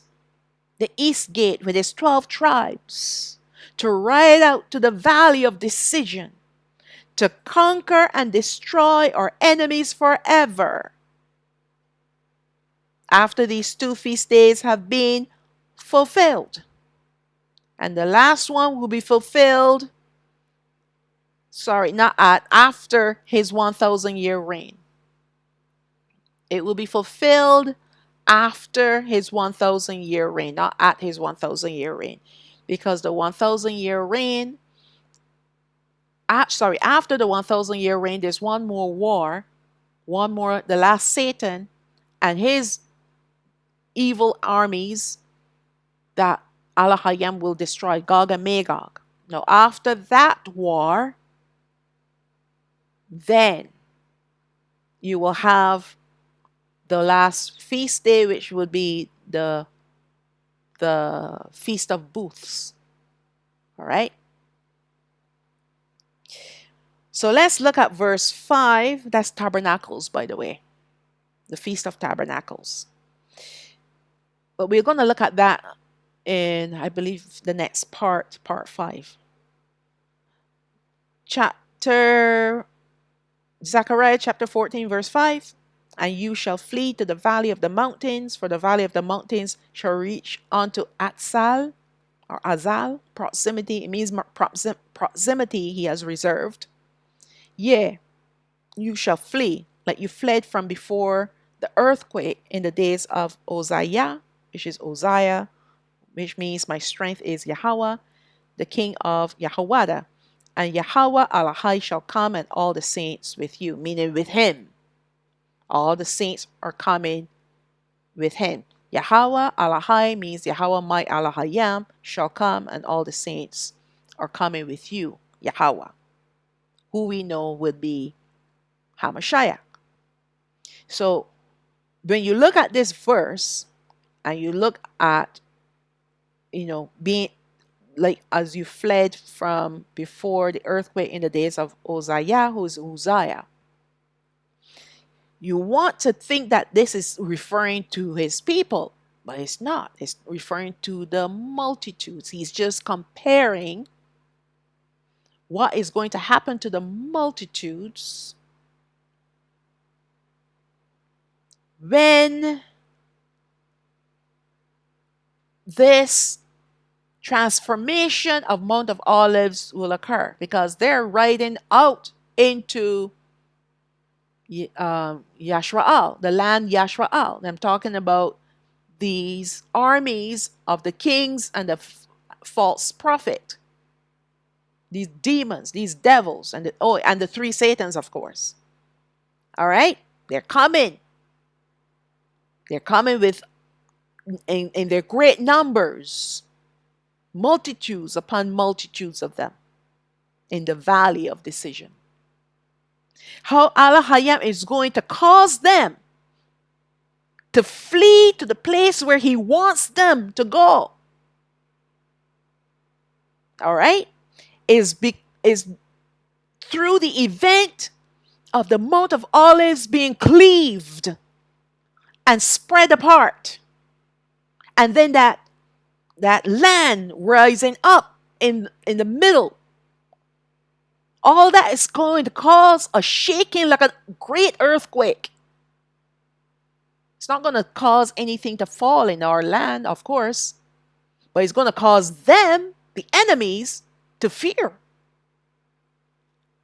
the east gate with his 12 tribes to ride out to the valley of decision, to conquer and destroy our enemies forever. After these 2 feast days have been fulfilled. And the last one will be fulfilled, after his 1,000-year reign. It will be fulfilled after his 1,000-year reign, not at his 1,000-year reign. Because the 1,000-year reign, after the 1,000-year reign, there's one more war, the last Satan and his evil armies that Alahayam will destroy, Gog and Magog. Now, after that war, then you will have the last feast day, which would be the Feast of Booths. All right? So let's look at verse 5. That's Tabernacles, by the way. The Feast of Tabernacles. But we're going to look at that in, I believe, the next part 5. Zakarayah chapter 14, verse 5. And you shall flee to the valley of the mountains, for the valley of the mountains shall reach unto Atzal, or Azal, proximity. It means proximity he has reserved. Yea, you shall flee, like you fled from before the earthquake in the days of Uzziah, which is Uzziah, which means my strength is Yahweh, the king of Yahweh. And Yahweh Alahai shall come, and all the saints with you, meaning with him. All the saints are coming with him. Yahweh Alahai means Yahweh my Alahayam shall come, and all the saints are coming with you, Yahweh, who we know would be Hamashiach. So when you look at this verse and you look at, being like as you fled from before the earthquake in the days of Uzziah, who's Uzziah, you want to think that this is referring to his people, but it's not. It's referring to the multitudes. He's just comparing what is going to happen to the multitudes when this transformation of Mount of Olives will occur, because they're riding out into Yashraal, the land Yashraal. I'm talking about these armies of the kings and the false prophet, these demons, these devils, and the 3 Satans, of course. All right, they're coming. They're coming with in their great numbers, multitudes upon multitudes of them, in the valley of decision. How Alahayam is going to cause them to flee to the place where he wants them to go. All right? Is through the event of the Mount of Olives being cleaved and spread apart. And then that land rising up in the middle. All that is going to cause a shaking like a great earthquake. It's not going to cause anything to fall in our land, of course, but it's going to cause them, the enemies, to fear.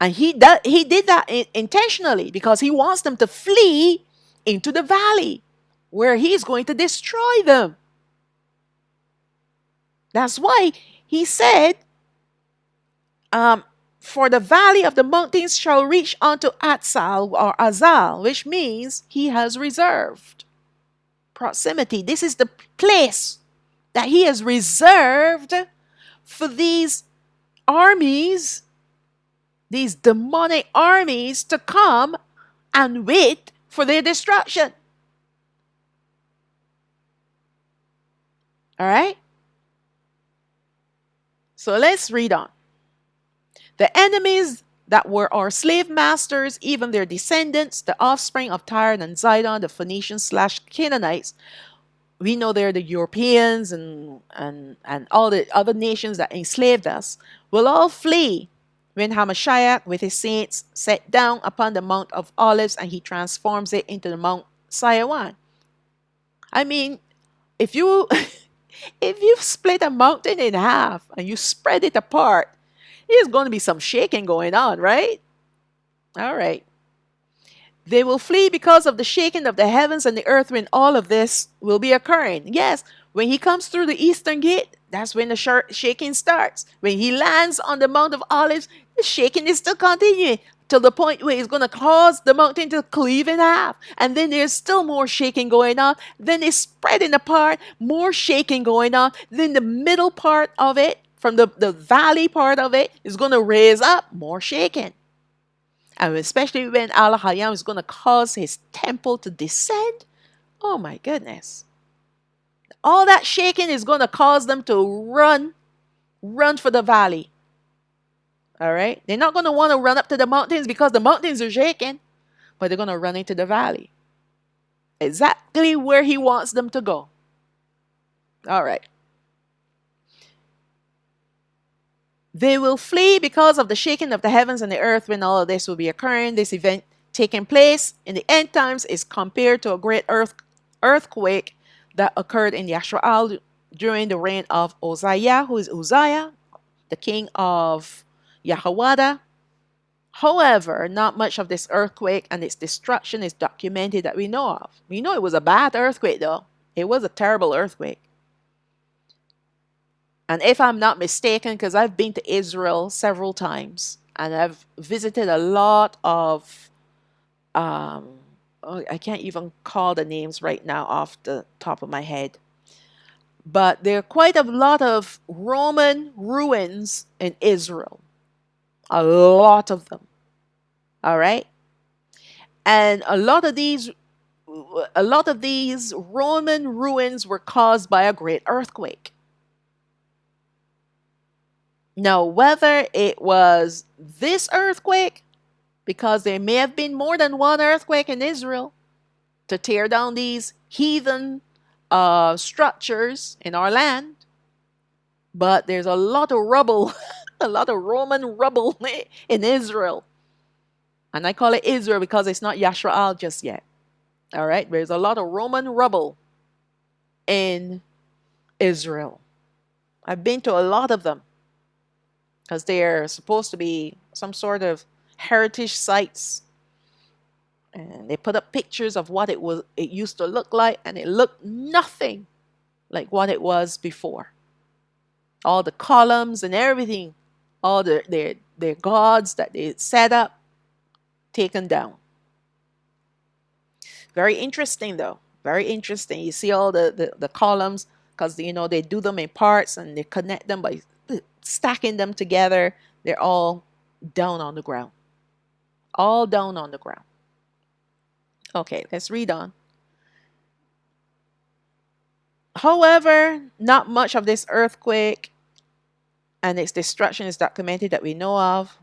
And he did that intentionally because he wants them to flee into the valley where he's going to destroy them. That's why he said, for the valley of the mountains shall reach unto Atzal or Azal, which means he has reserved proximity. This is the place that he has reserved for these armies, these demonic armies, to come and wait for their destruction. All right? So let's read on. The enemies that were our slave masters, even their descendants, the offspring of Tyre and Zidon, the Phoenicians / Canaanites, we know they're the Europeans and all the other nations that enslaved us, will all flee when Hamashiach with his saints sat down upon the Mount of Olives and he transforms it into the Mount Sion. I mean, if you if you split a mountain in half and you spread it apart, there's going to be some shaking going on, right? All right. They will flee because of the shaking of the heavens and the earth when all of this will be occurring. Yes, when he comes through the eastern gate, that's when the shaking starts. When he lands on the Mount of Olives, the shaking is still continuing to the point where it's going to cause the mountain to cleave in half. And then there's still more shaking going on. Then it's spreading apart, more shaking going on. Then the middle part of it, from the valley part of it, is going to raise up, more shaking. And especially when Allah Hayam is going to cause his temple to descend. Oh my goodness. All that shaking is going to cause them to run for the valley. All right? They're not going to want to run up to the mountains because the mountains are shaking, but they're going to run into the valley. Exactly where he wants them to go. All right. They will flee because of the shaking of the heavens and the earth when all of this will be occurring. This event taking place in the end times is compared to a great earthquake that occurred in Yashraal during the reign of Uzziah, who is Uzziah, the king of Yahawada. However, not much of this earthquake and its destruction is documented that we know of. We know it was a bad earthquake, though. It was a terrible earthquake. And if I'm not mistaken, because I've been to Israel several times and I've visited a lot of, I can't even call the names right now off the top of my head. But there are quite a lot of Roman ruins in Israel. A lot of them. All right? And a lot of these Roman ruins were caused by a great earthquake. Now, whether it was this earthquake, because there may have been more than one earthquake in Israel to tear down these heathen structures in our land, but there's a lot of rubble, a lot of Roman rubble in Israel. And I call it Israel because it's not Yashraal just yet. All right, there's a lot of Roman rubble in Israel. I've been to a lot of them because they're supposed to be some sort of heritage sites. And they put up pictures of what it used to look like, and it looked nothing like what it was before. All the columns and everything, all their gods that they set up, taken down. Very interesting, though. Very interesting. You see all the columns, because they do them in parts and they connect them by stacking them together. They're all down on the ground. All down on the ground. Okay, let's read on. However, not much of this earthquake and its destruction is documented that we know of.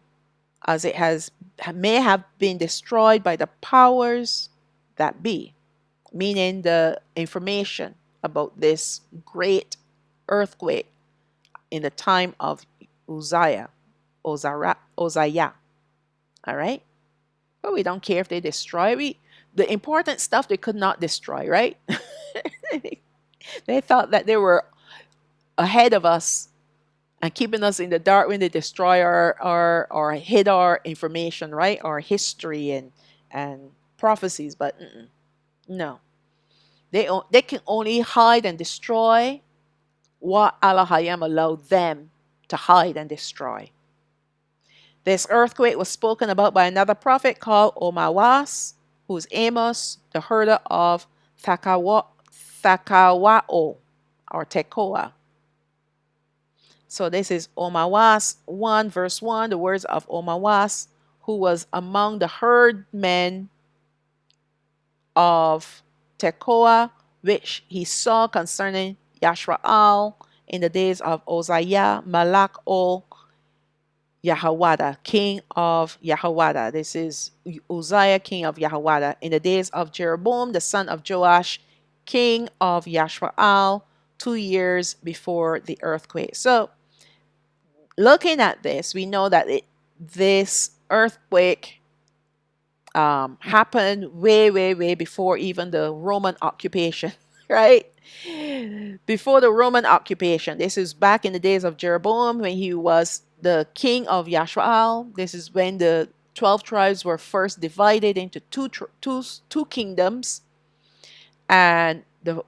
as it may have been destroyed by the powers that be, meaning the information about this great earthquake in the time of Uzziah. All right? But we don't care if they destroy. The important stuff they could not destroy, right? They thought that they were ahead of us and keeping us in the dark when they destroy or hid our information, right? Our history and prophecies. But no, they can only hide and destroy what Allah Hayam allowed them to hide and destroy. This earthquake was spoken about by another prophet called Omawas, who's Amos, the herder of Thakawao or Tekoa. So this is Omawas 1 verse 1, the words of Omawas, who was among the herdmen of Tekoa, which he saw concerning Yashraal in the days of Uzziah, Malak o Yahawada, king of Yahawada. This is Uzziah, king of Yahawada, in the days of Jeroboam, the son of Joash, king of Yashraal, 2 years before the earthquake. So, looking at this, we know that this earthquake happened way, way, way before even the Roman occupation, right? Before the Roman occupation. This is back in the days of Jeroboam when he was the king of Yashraal. This is when the 12 tribes were first divided into two kingdoms. And the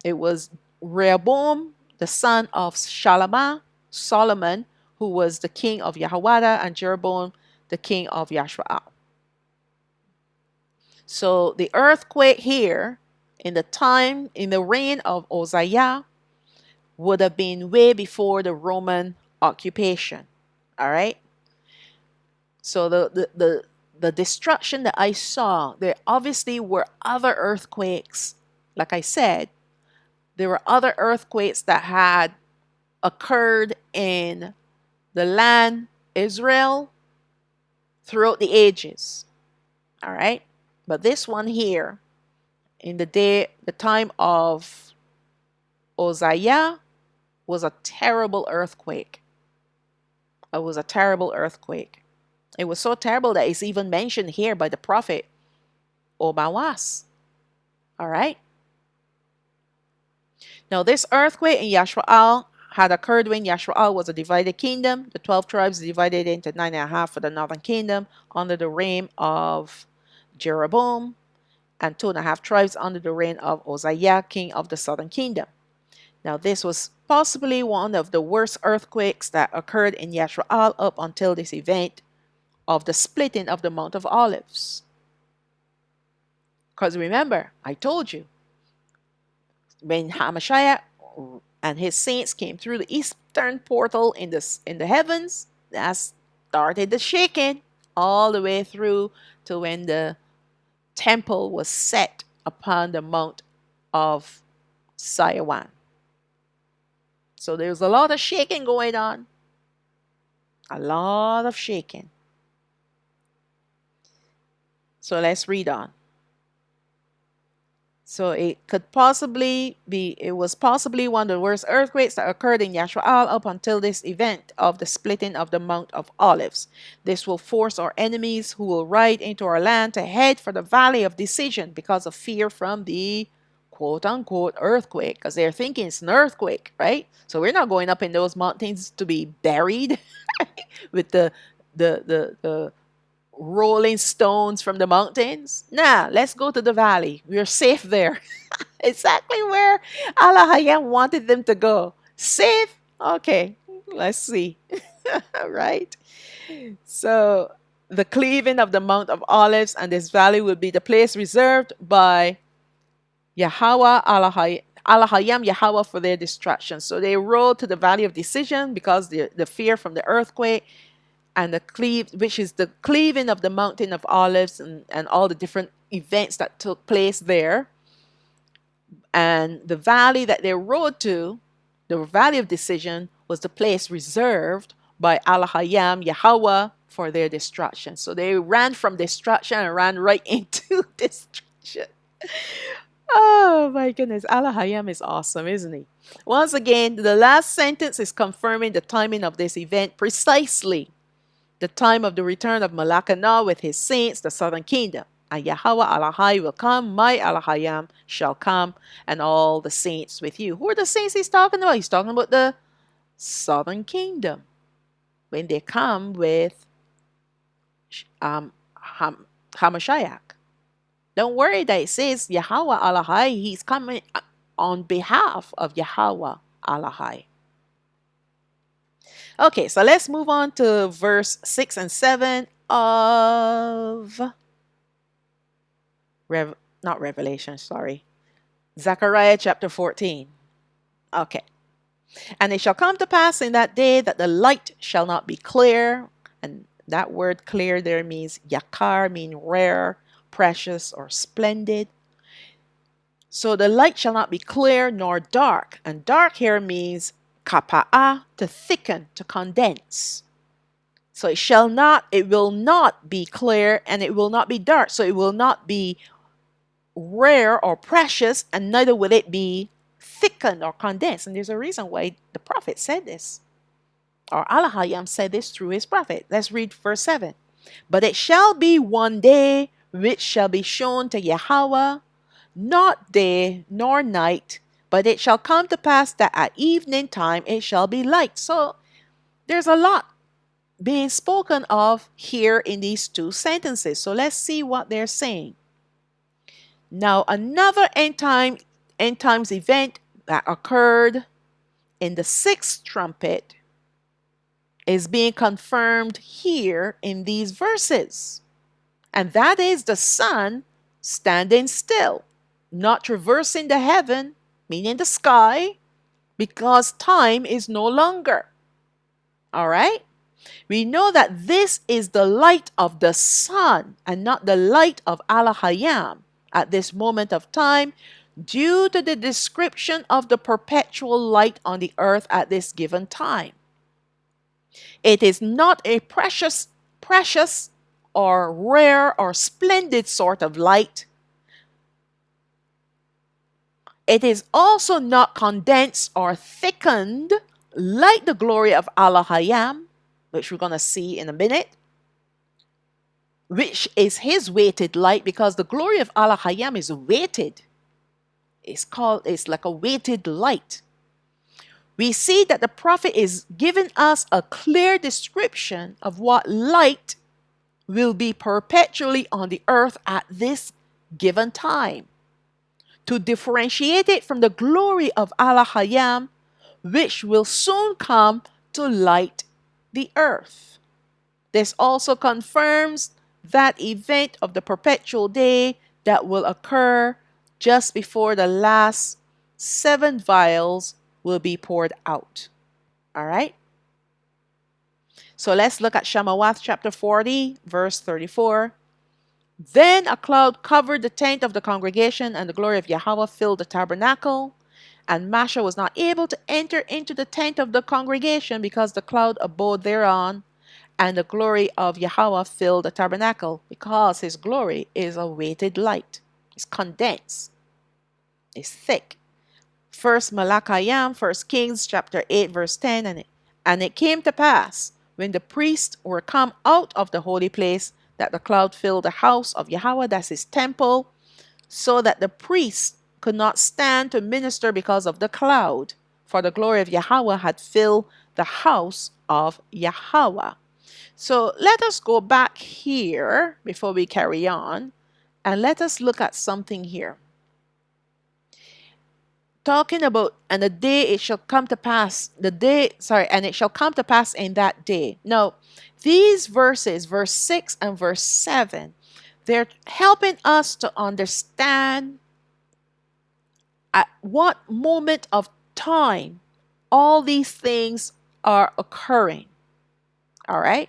it was Rehoboam, the son of Solomon, who was the king of Yahawada, and Jeroboam, the king of Yashraal. So the earthquake here in the reign of Uzziah would have been way before the Roman occupation. All right. So the destruction that I saw, there obviously were other earthquakes. Like I said, there were other earthquakes that had occurred in the land Israel throughout the ages. All right. But this one here, in the time of Uzziah, was a terrible earthquake. It was a terrible earthquake. It was so terrible that it's even mentioned here by the prophet Omawas. All right. Now, this earthquake in Yashraal had occurred when Yashraal was a divided kingdom. The 12 tribes divided into 9.5 for the northern kingdom under the reign of Jeroboam, and 2.5 tribes under the reign of Uzziah, king of the southern kingdom. Now, this was possibly one of the worst earthquakes that occurred in Yashraal up until this event of the splitting of the Mount of Olives. Because remember, I told you, when Hamashiach and his saints came through the eastern portal in the heavens, that started the shaking all the way through to when the temple was set upon the Mount of Zion. So there's a lot of shaking going on. A lot of shaking. So let's read on. So it was possibly one of the worst earthquakes that occurred in Yashraal up until this event of the splitting of the Mount of Olives. This will force our enemies who will ride into our land to head for the Valley of Decision because of fear from the quote-unquote earthquake, because they're thinking it's an earthquake, right? So we're not going up in those mountains to be buried with the rolling stones from the mountains. Nah, let's go to the valley. We're safe there. Exactly where Allah Hayam wanted them to go. Safe? Okay, let's see. Right? So the cleaving of the Mount of Olives and this valley will be the place reserved by Yahweh, Allah Hayam Yahweh for their destruction. So they rode to the Valley of Decision because the fear from the earthquake and which is the cleaving of the Mountain of Olives and all the different events that took place there. And the valley that they rode to, the Valley of Decision, was the place reserved by Alahayam, Yahweh, for their destruction. So they ran from destruction and ran right into destruction. Oh my goodness, Alahayam is awesome, isn't he? Once again, the last sentence is confirming the timing of this event precisely. The time of the return of Malakana with his saints, the southern kingdom. And Yahweh Alahai will come, my Alahayam shall come, and all the saints with you. Who are the saints he's talking about? He's talking about the southern kingdom. When they come with Hamashiach. Don't worry that it says Yahweh Alahai. He's coming on behalf of Yahweh Alahai. Okay, so let's move on to verse 6 and 7 of not Revelation, sorry. Zakarayah chapter 14. Okay. And it shall come to pass in that day that the light shall not be clear. And that word clear there means yakar, mean rare, precious, or splendid. So the light shall not be clear nor dark. And dark here means kapa'ah, to thicken, to condense. So it will not be clear and it will not be dark. So it will not be rare or precious, and neither will it be thickened or condensed. And there's a reason why the prophet said this, or Alahayam said this through his prophet. Let's read verse 7. But it shall be one day which shall be shown to Yahweh, not day nor night, but it shall come to pass that at evening time it shall be light. So there's a lot being spoken of here in these two sentences. So let's see what they're saying. Now, another end times event that occurred in the sixth trumpet is being confirmed here in these verses. And that is the sun standing still, not traversing the heaven, meaning the sky, because time is no longer. All right? We know that this is the light of the sun and not the light of Alahayam at this moment of time, due to the description of the perpetual light on the earth at this given time. It is not a precious or rare or splendid sort of light. It is also not condensed or thickened like the glory of Alahayam, which we're going to see in a minute, which is his weighted light, because the glory of Alahayam is weighted. It's like a weighted light. We see that the prophet is giving us a clear description of what light will be perpetually on the earth at this given time, to differentiate it from the glory of Alahayam, which will soon come to light the earth. This also confirms that event of the perpetual day that will occur just before the last 7 vials will be poured out. All right? So let's look at Shemawath chapter 40, verse 34. Then a cloud covered the tent of the congregation, and the glory of Yahweh filled the tabernacle. And Masha was not able to enter into the tent of the congregation because the cloud abode thereon, and the glory of Yahweh filled the tabernacle, because his glory is a weighted light. It's condensed. It's thick. First Malakayam, First Kings chapter 8, verse 10. And it came to pass, when the priests were come out of the holy place, that the cloud filled the house of Yahweh, that's his temple, so that the priests could not stand to minister because of the cloud, for the glory of Yahweh had filled the house of Yahweh. So let us go back here before we carry on, and let us look at something here. Talking about, and the day it shall come to pass, and it shall come to pass in that day. Now, these verses, verse 6 and verse 7, they're helping us to understand at what moment of time all these things are occurring. All right?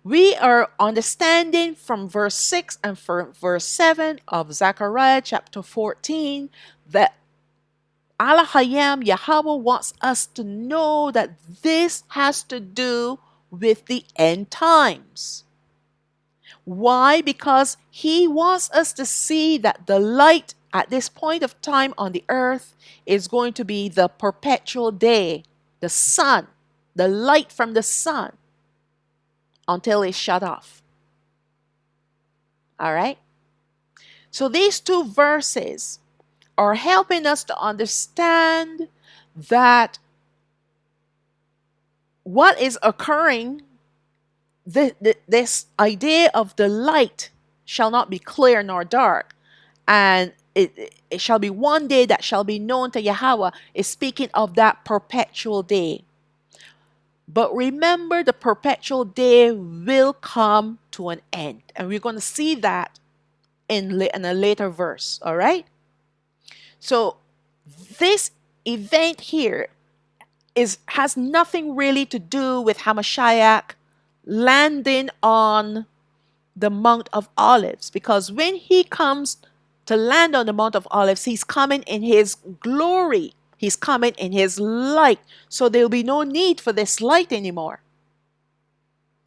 We are understanding from verse 6 and from verse 7 of Zakarayah chapter 14 that Allah Hayam, Yahweh wants us to know that this has to do with the end times. Why? Because he wants us to see that the light at this point of time on the earth is going to be the perpetual day, the sun, the light from the sun until it's shut off. All right? So these two verses are helping us to understand that what is occurring, this idea of the light shall not be clear nor dark, and it shall be one day that shall be known to Yahweh, is speaking of that perpetual day. But remember, the perpetual day will come to an end, and we're going to see that in a later verse. All right? So this event here has nothing really to do with Hamashiach landing on the Mount of Olives, because when he comes to land on the Mount of Olives, he's coming in his glory. He's coming in his light. So there'll be no need for this light anymore.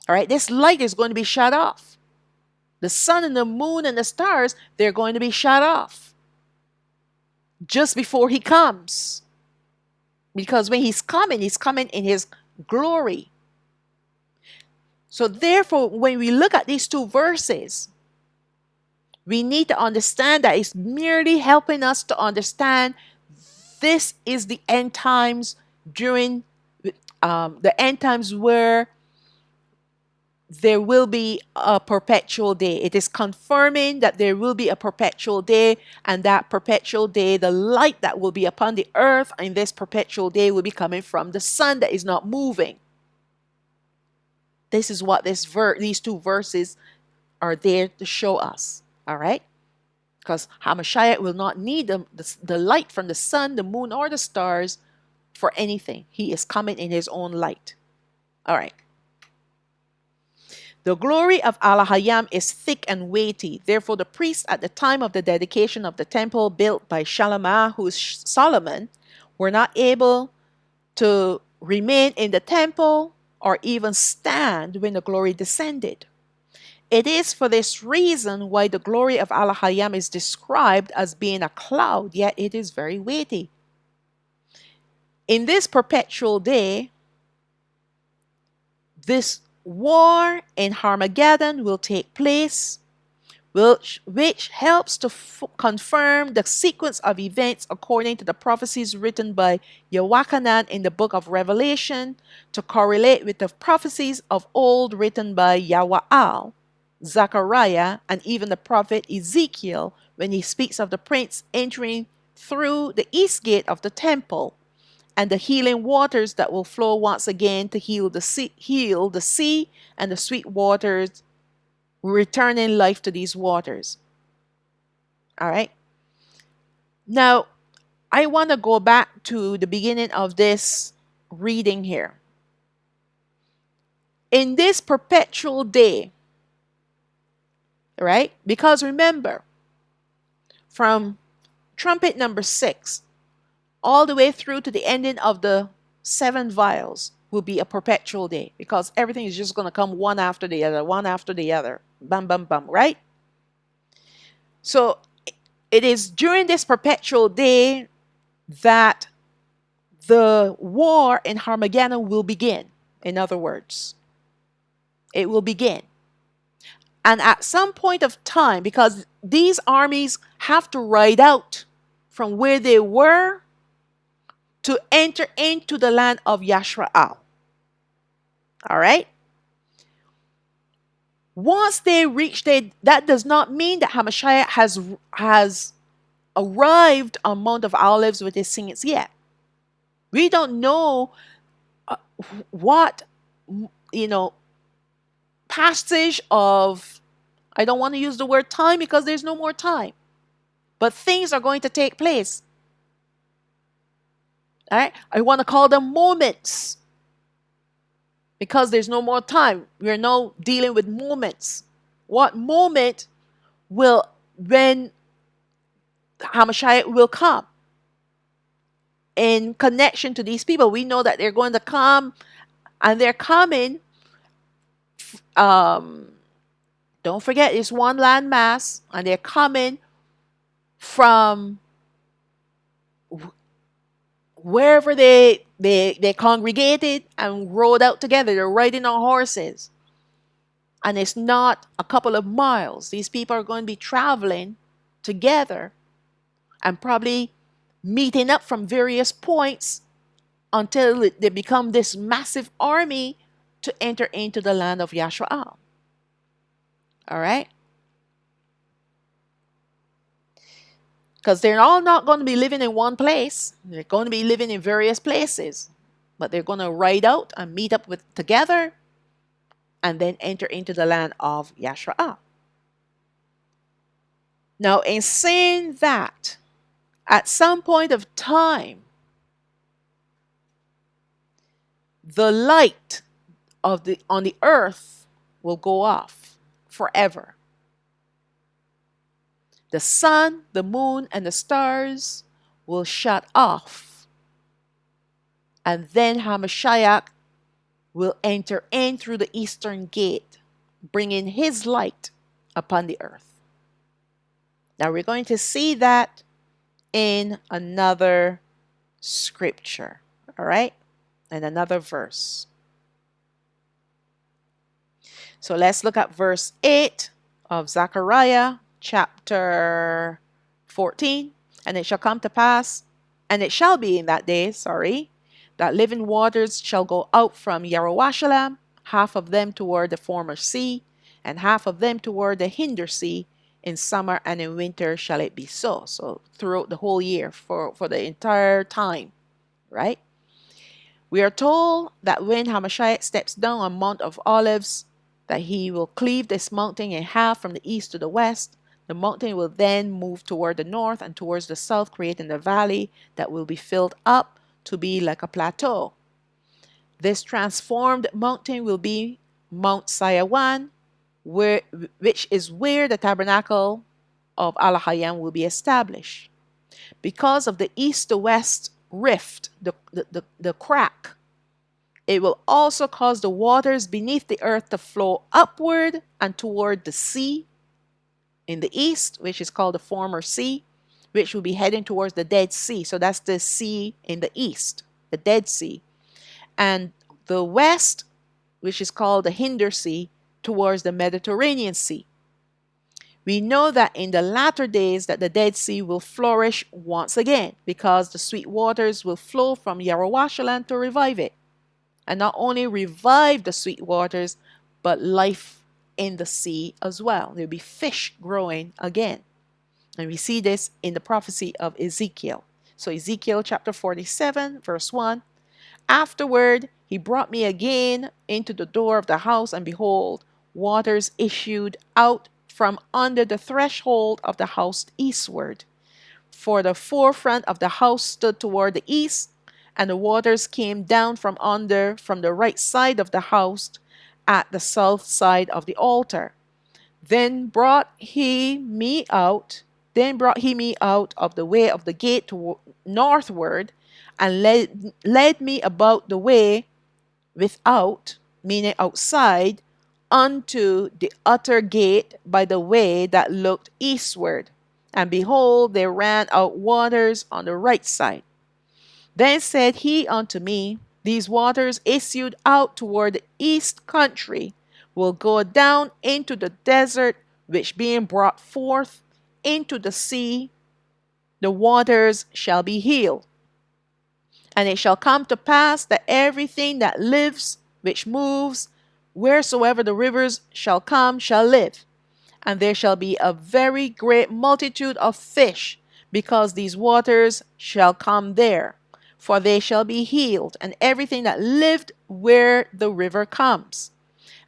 All right, this light is going to be shut off. The sun and the moon and the stars, they're going to be shut off just before he comes. Because when he's coming in his glory. So therefore, when we look at these two verses, we need to understand that it's merely helping us to understand this is the end times, during the end times where there will be a perpetual day. It is confirming that there will be a perpetual day, and that perpetual day, the light that will be upon the earth in this perpetual day will be coming from the sun that is not moving. This is what these two verses are there to show us. All right? Because Hamashiach will not need the light from the sun, the moon, or the stars for anything. He is coming in his own light. All right. The glory of Allah Hayam is thick and weighty. Therefore, the priests at the time of the dedication of the temple built by Shalamahu's Solomon were not able to remain in the temple or even stand when the glory descended. It is for this reason why the glory of Allah Hayam is described as being a cloud, yet it is very weighty. In this perpetual day, this war in Har Magadan will take place, which helps to confirm the sequence of events according to the prophecies written by Yochanan in the book of Revelation, to correlate with the prophecies of old written by Yahweh, Zakarayah, and even the prophet Ezekiel when he speaks of the prince entering through the east gate of the temple, and the healing waters that will flow once again to heal the sea, and the sweet waters returning life to these waters. All right. Now, I want to go back to the beginning of this reading here. In this perpetual day, right? Because remember, from trumpet number 6 all the way through to the ending of the 7 vials will be a perpetual day, because everything is just going to come one after the other, one after the other. Bam, bam, bam, right? So it is during this perpetual day that the war in Har Magadan will begin. In other words, it will begin. And at some point of time, because these armies have to ride out from where they were to enter into the land of Yashraal. All right? Once they reach there, that does not mean that Hamashiach has arrived on Mount of Olives with his saints yet. We don't know what, passage of, I don't want to use the word time because there's no more time, but things are going to take place. All right? I want to call them moments because there's no more time. We're now dealing with moments. What moment will, when Hamashiach will come? in connection to these people. We know that they're going to come, and they're coming. Um, don't forget, it's one land mass, and they're coming from wherever they congregated and rode out together. They're riding on horses, and it's not a couple of miles. These people are going to be traveling together and probably meeting up from various points until they become this massive army to enter into the land of Yashua. All right? Because they're all not going to be living in one place. They're going to be living in various places. But they're going to ride out and meet up with together and then enter into the land of Yashua. Now, in saying that, at some point of time, the light of the on the earth will go off forever. The sun, the moon, and the stars will shut off. And then Hamashiach will enter in through the eastern gate, bringing his light upon the earth. Now we're going to see that in another scripture, all right? And another verse. So let's look at verse 8 of Zakarayah chapter 14. And it shall come to pass, and it shall be in that day, that living waters shall go out from Yerushalayim, half of them toward the former sea, and half of them toward the hinder sea. In summer and in winter shall it be so. So throughout the whole year, for the entire time, right? We are told that when Hamashiach steps down on Mount of Olives, that he will cleave this mountain in half from the east to the west. The mountain will then move toward the north and towards the south, creating a valley that will be filled up to be like a plateau. This transformed mountain will be Mount Sayawan, which is where the tabernacle of Alahayam will be established. Because of the east to west rift, the crack, it will also cause the waters beneath the earth to flow upward and toward the sea in the east, which is called the former sea, which will be heading towards the Dead Sea. So that's the sea in the east, the Dead Sea. And the west, which is called the Hinder Sea, towards the Mediterranean Sea. We know that in the latter days that the Dead Sea will flourish once again, because the sweet waters will flow from Yerushalayim to revive it. And not only revive the sweet waters, but life in the sea as well. There'll be fish growing again. And we see this in the prophecy of Ezekiel. So Ezekiel chapter 47, verse 1. Afterward, he brought me again into the door of the house, and behold, waters issued out from under the threshold of the house eastward. For the forefront of the house stood toward the east, and the waters came down from the right side of the house at the south side of the altar. Then brought he me out of the way of the gate to northward, and led me about the way without, meaning outside, unto the utter gate by the way that looked eastward. And behold, there ran out waters on the right side. Then said he unto me, these waters issued out toward the east country will go down into the desert, which being brought forth into the sea, the waters shall be healed. And it shall come to pass that everything that lives, which moves, wheresoever the rivers shall come, shall live. And there shall be a very great multitude of fish, because these waters shall come there. For they shall be healed, and everything that lived where the river comes.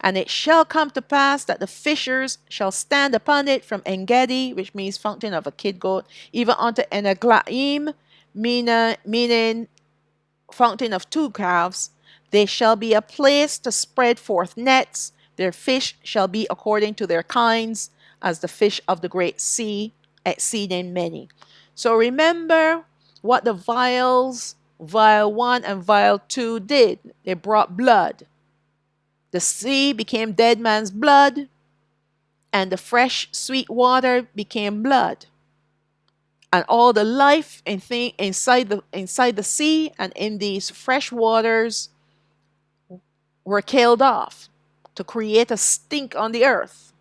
And it shall come to pass that the fishers shall stand upon it from Engedi, which means fountain of a kid goat, even unto Eneglaim, meaning fountain of two calves. They shall be a place to spread forth nets. Their fish shall be according to their kinds, as the fish of the great sea, exceeding many. So remember, what the vials, vial 1 and vial 2 did. They brought blood. The sea became dead man's blood, and the fresh, sweet water became blood. And all the life and thing inside the sea and in these fresh waters were killed off to create a stink on the earth.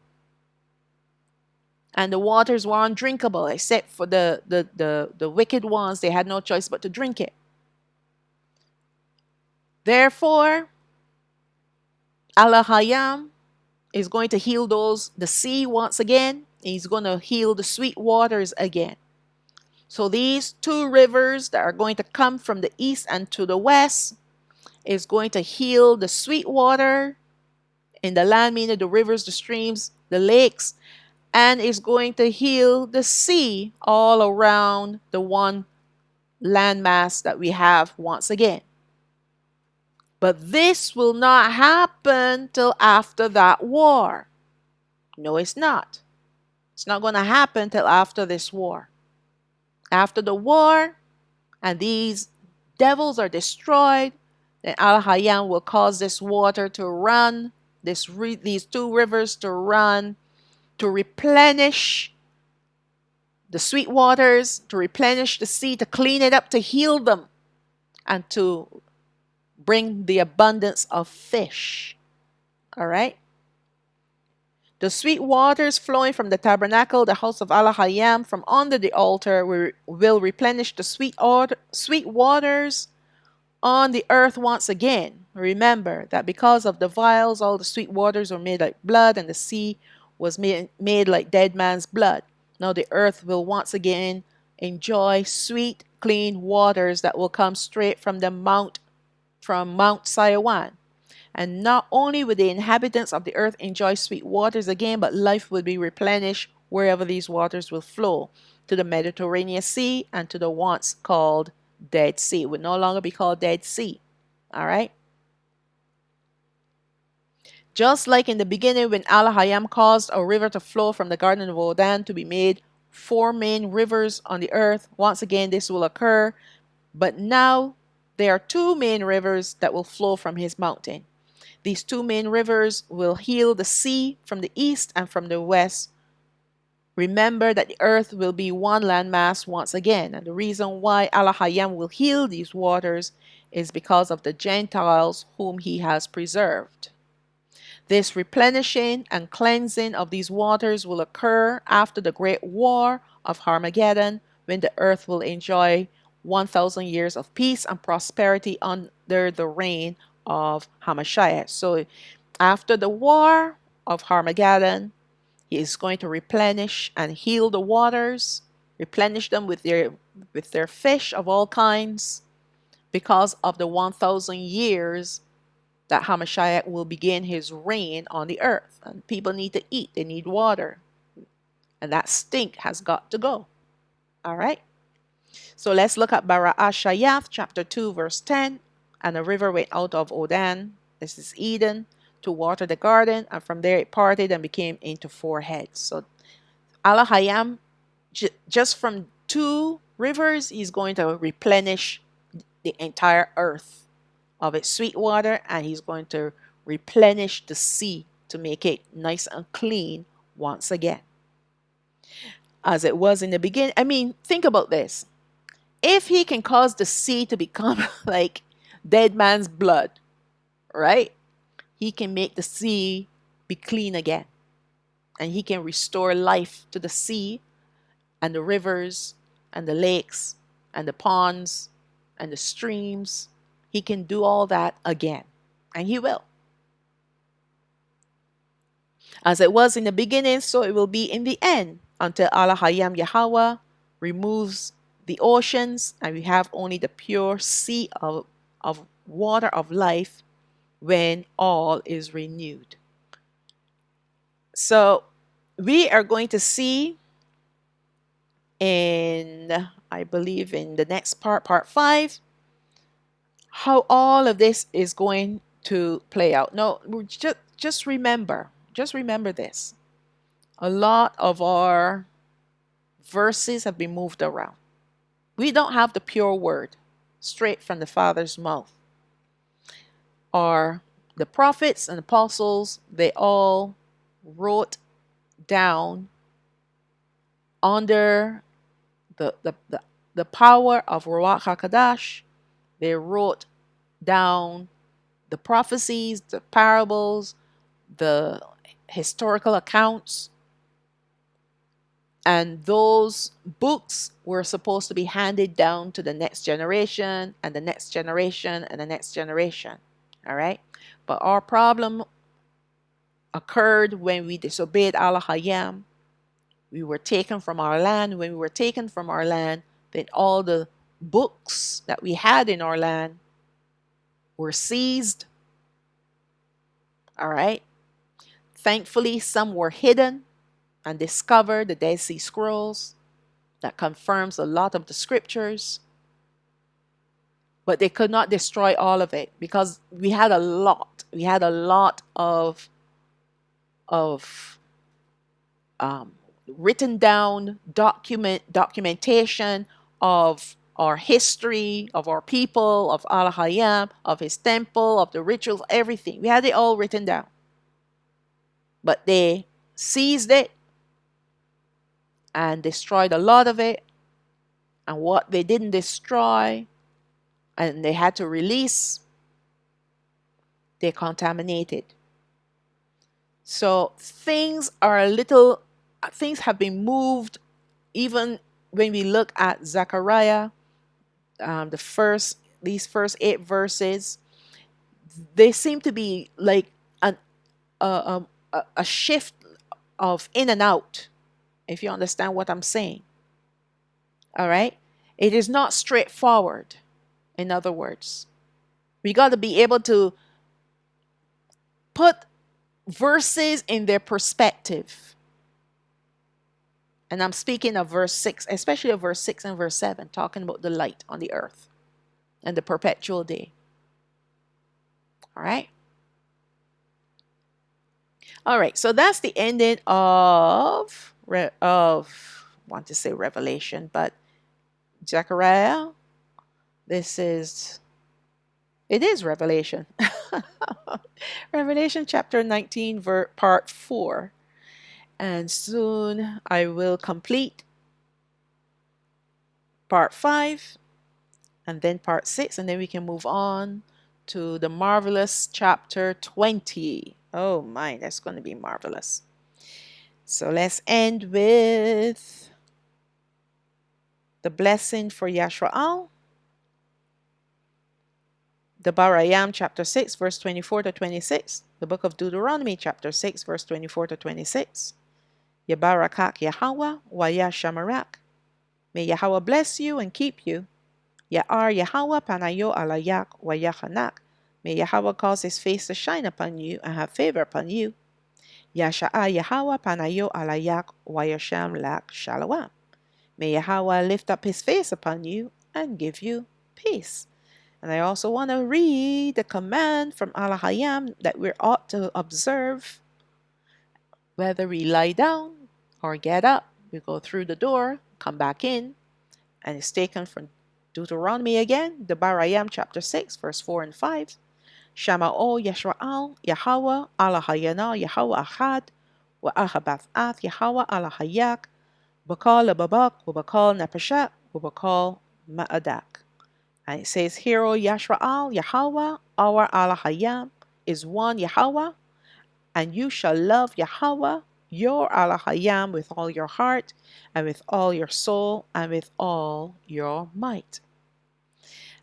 And the waters were undrinkable except for the wicked ones. They had no choice but to drink it. Therefore, Allah Hayam is going to heal the sea once again. He's going to heal the sweet waters again. So these two rivers that are going to come from the east and to the west is going to heal the sweet water in the land, meaning the rivers, the streams, the lakes, and is going to heal the sea all around the one landmass that we have once again. But this will not happen till after that war. No, it's not. It's not going to happen till after this war. After the war, and these devils are destroyed, then Al Hayyan will cause this water to run, these two rivers to run, to replenish the sweet waters, to replenish the sea, to clean it up, to heal them, and to bring the abundance of fish. All right? The sweet waters flowing from the tabernacle, the house of Allah Hayyam, from under the altar will replenish the sweet waters on the earth once again. Remember that because of the vials, all the sweet waters were made like blood, and the sea was made like dead man's blood. Now the earth will once again enjoy sweet, clean waters that will come straight from Mount Saiwan. And not only will the inhabitants of the earth enjoy sweet waters again, but life will be replenished wherever these waters will flow, to the Mediterranean Sea and to the once called Dead Sea. It will no longer be called Dead Sea. All right? Just like in the beginning when Allah Hayam caused a river to flow from the Garden of Odan to be made 4 main rivers on the earth, once again this will occur. But now there are 2 main rivers that will flow from his mountain. These 2 main rivers will heal the sea from the east and from the west. Remember that the earth will be one landmass once again. And the reason why Allah Hayyam will heal these waters is because of the Gentiles whom he has preserved. This replenishing and cleansing of these waters will occur after the great War of Har Magadan, when the earth will enjoy 1,000 years of peace and prosperity under the reign of Hamashiach. So after the War of Har Magadan, he is going to replenish and heal the waters, replenish them with their fish of all kinds, because of the 1,000 years that Hamashiach will begin his reign on the earth. And people need to eat, they need water. And that stink has got to go. All right? So let's look at Bara'ashayath, chapter 2, verse 10. And a river went out of Odan, this is Eden, to water the garden, and from there it parted and became into 4 heads. So Allah Hayyam, just from 2 rivers, he's going to replenish the entire earth of its sweet water, and he's going to replenish the sea to make it nice and clean once again, as it was in the beginning. I mean, think about this. If he can cause the sea to become like dead man's blood, right? He can make the sea be clean again. And he can restore life to the sea and the rivers and the lakes and the ponds and the streams. He can do all that again. And he will. As it was in the beginning, so it will be in the end, until Allah Hayyam Yahweh removes the oceans and we have only the pure sea of water of life when all is renewed. So we are going to see in, I believe in the next part 5, how all of this is going to play out. No, just remember this. A lot of our verses have been moved around. We don't have the pure word straight from the Father's mouth. Or the prophets and apostles, they all wrote down under the power of Ruach HaKadosh. They wrote down the prophecies, the parables, the historical accounts, and those books were supposed to be handed down to the next generation and the next generation and the next generation. All right. But our problem occurred when we disobeyed Allah Hayam. We were taken from our land. When we were taken from our land, then all the books that we had in our land were seized. All right. Thankfully, some were hidden and discovered, the Dead Sea Scrolls that confirms a lot of the scriptures. But they could not destroy all of it because we had a lot. We had a lot of written down documentation of our history, of our people, of Al Hayam, of his temple, of the rituals, everything. We had it all written down. But they seized it and destroyed a lot of it. And what they didn't destroy and they had to release, they contaminated. So things have been moved. Even when we look at Zakarayah, these first 8 verses, they seem to be like a shift of in and out, if you understand what I'm saying. All right? It is not straightforward, in other words. We got to be able to put verses in their perspective. And I'm speaking of verse 6, especially of verse 6 and verse 7, talking about the light on the earth and the perpetual day. All right? All right, so that's the ending of I want to say Revelation, but Zechariah. It is Revelation. Revelation chapter 19, part 4. And soon I will complete part 5 and then part 6, and then we can move on to the marvelous chapter 20. Oh my, that's going to be marvelous. So let's end with the blessing for Yashraal. The Barayam chapter 6 verse 24 to 26. The book of Deuteronomy chapter 6 verse 24 to 26. Yabarakak Yahweh wa Yashamarak. May Yahweh bless you and keep you. Ya'ar Yahweh panayo alayak wa yachanak. May Yahweh cause his face to shine upon you and have favor upon you. Yasha'a Yahweh panayo alayak wa yasham lak shalom. May Yahweh lift up his face upon you and give you peace. And I also want to read the command from Al Hayam that we ought to observe whether we lie down or get up. We go through the door, come back in, and it's taken from Deuteronomy again, the Barayam chapter 6, verse 4 and 5. Shama'o Yashwa'al Yahweh Ala Hayana Yahweh Ahad wa Ahabath'ath Yahweh Ala Hayak Bakal Babak Ubakal Napashat Ubakal Ma'adak. And it says, Hear, O Yashwa'al Yahweh, our Allah Hayam, is one Yahweh, and you shall love Yahweh, your Allah Hayam, with all your heart, and with all your soul, and with all your might.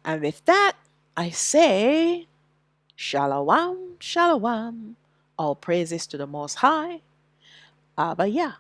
And with that, I say, Shalom, Shalom, all praises to the Most High, Abba Yah.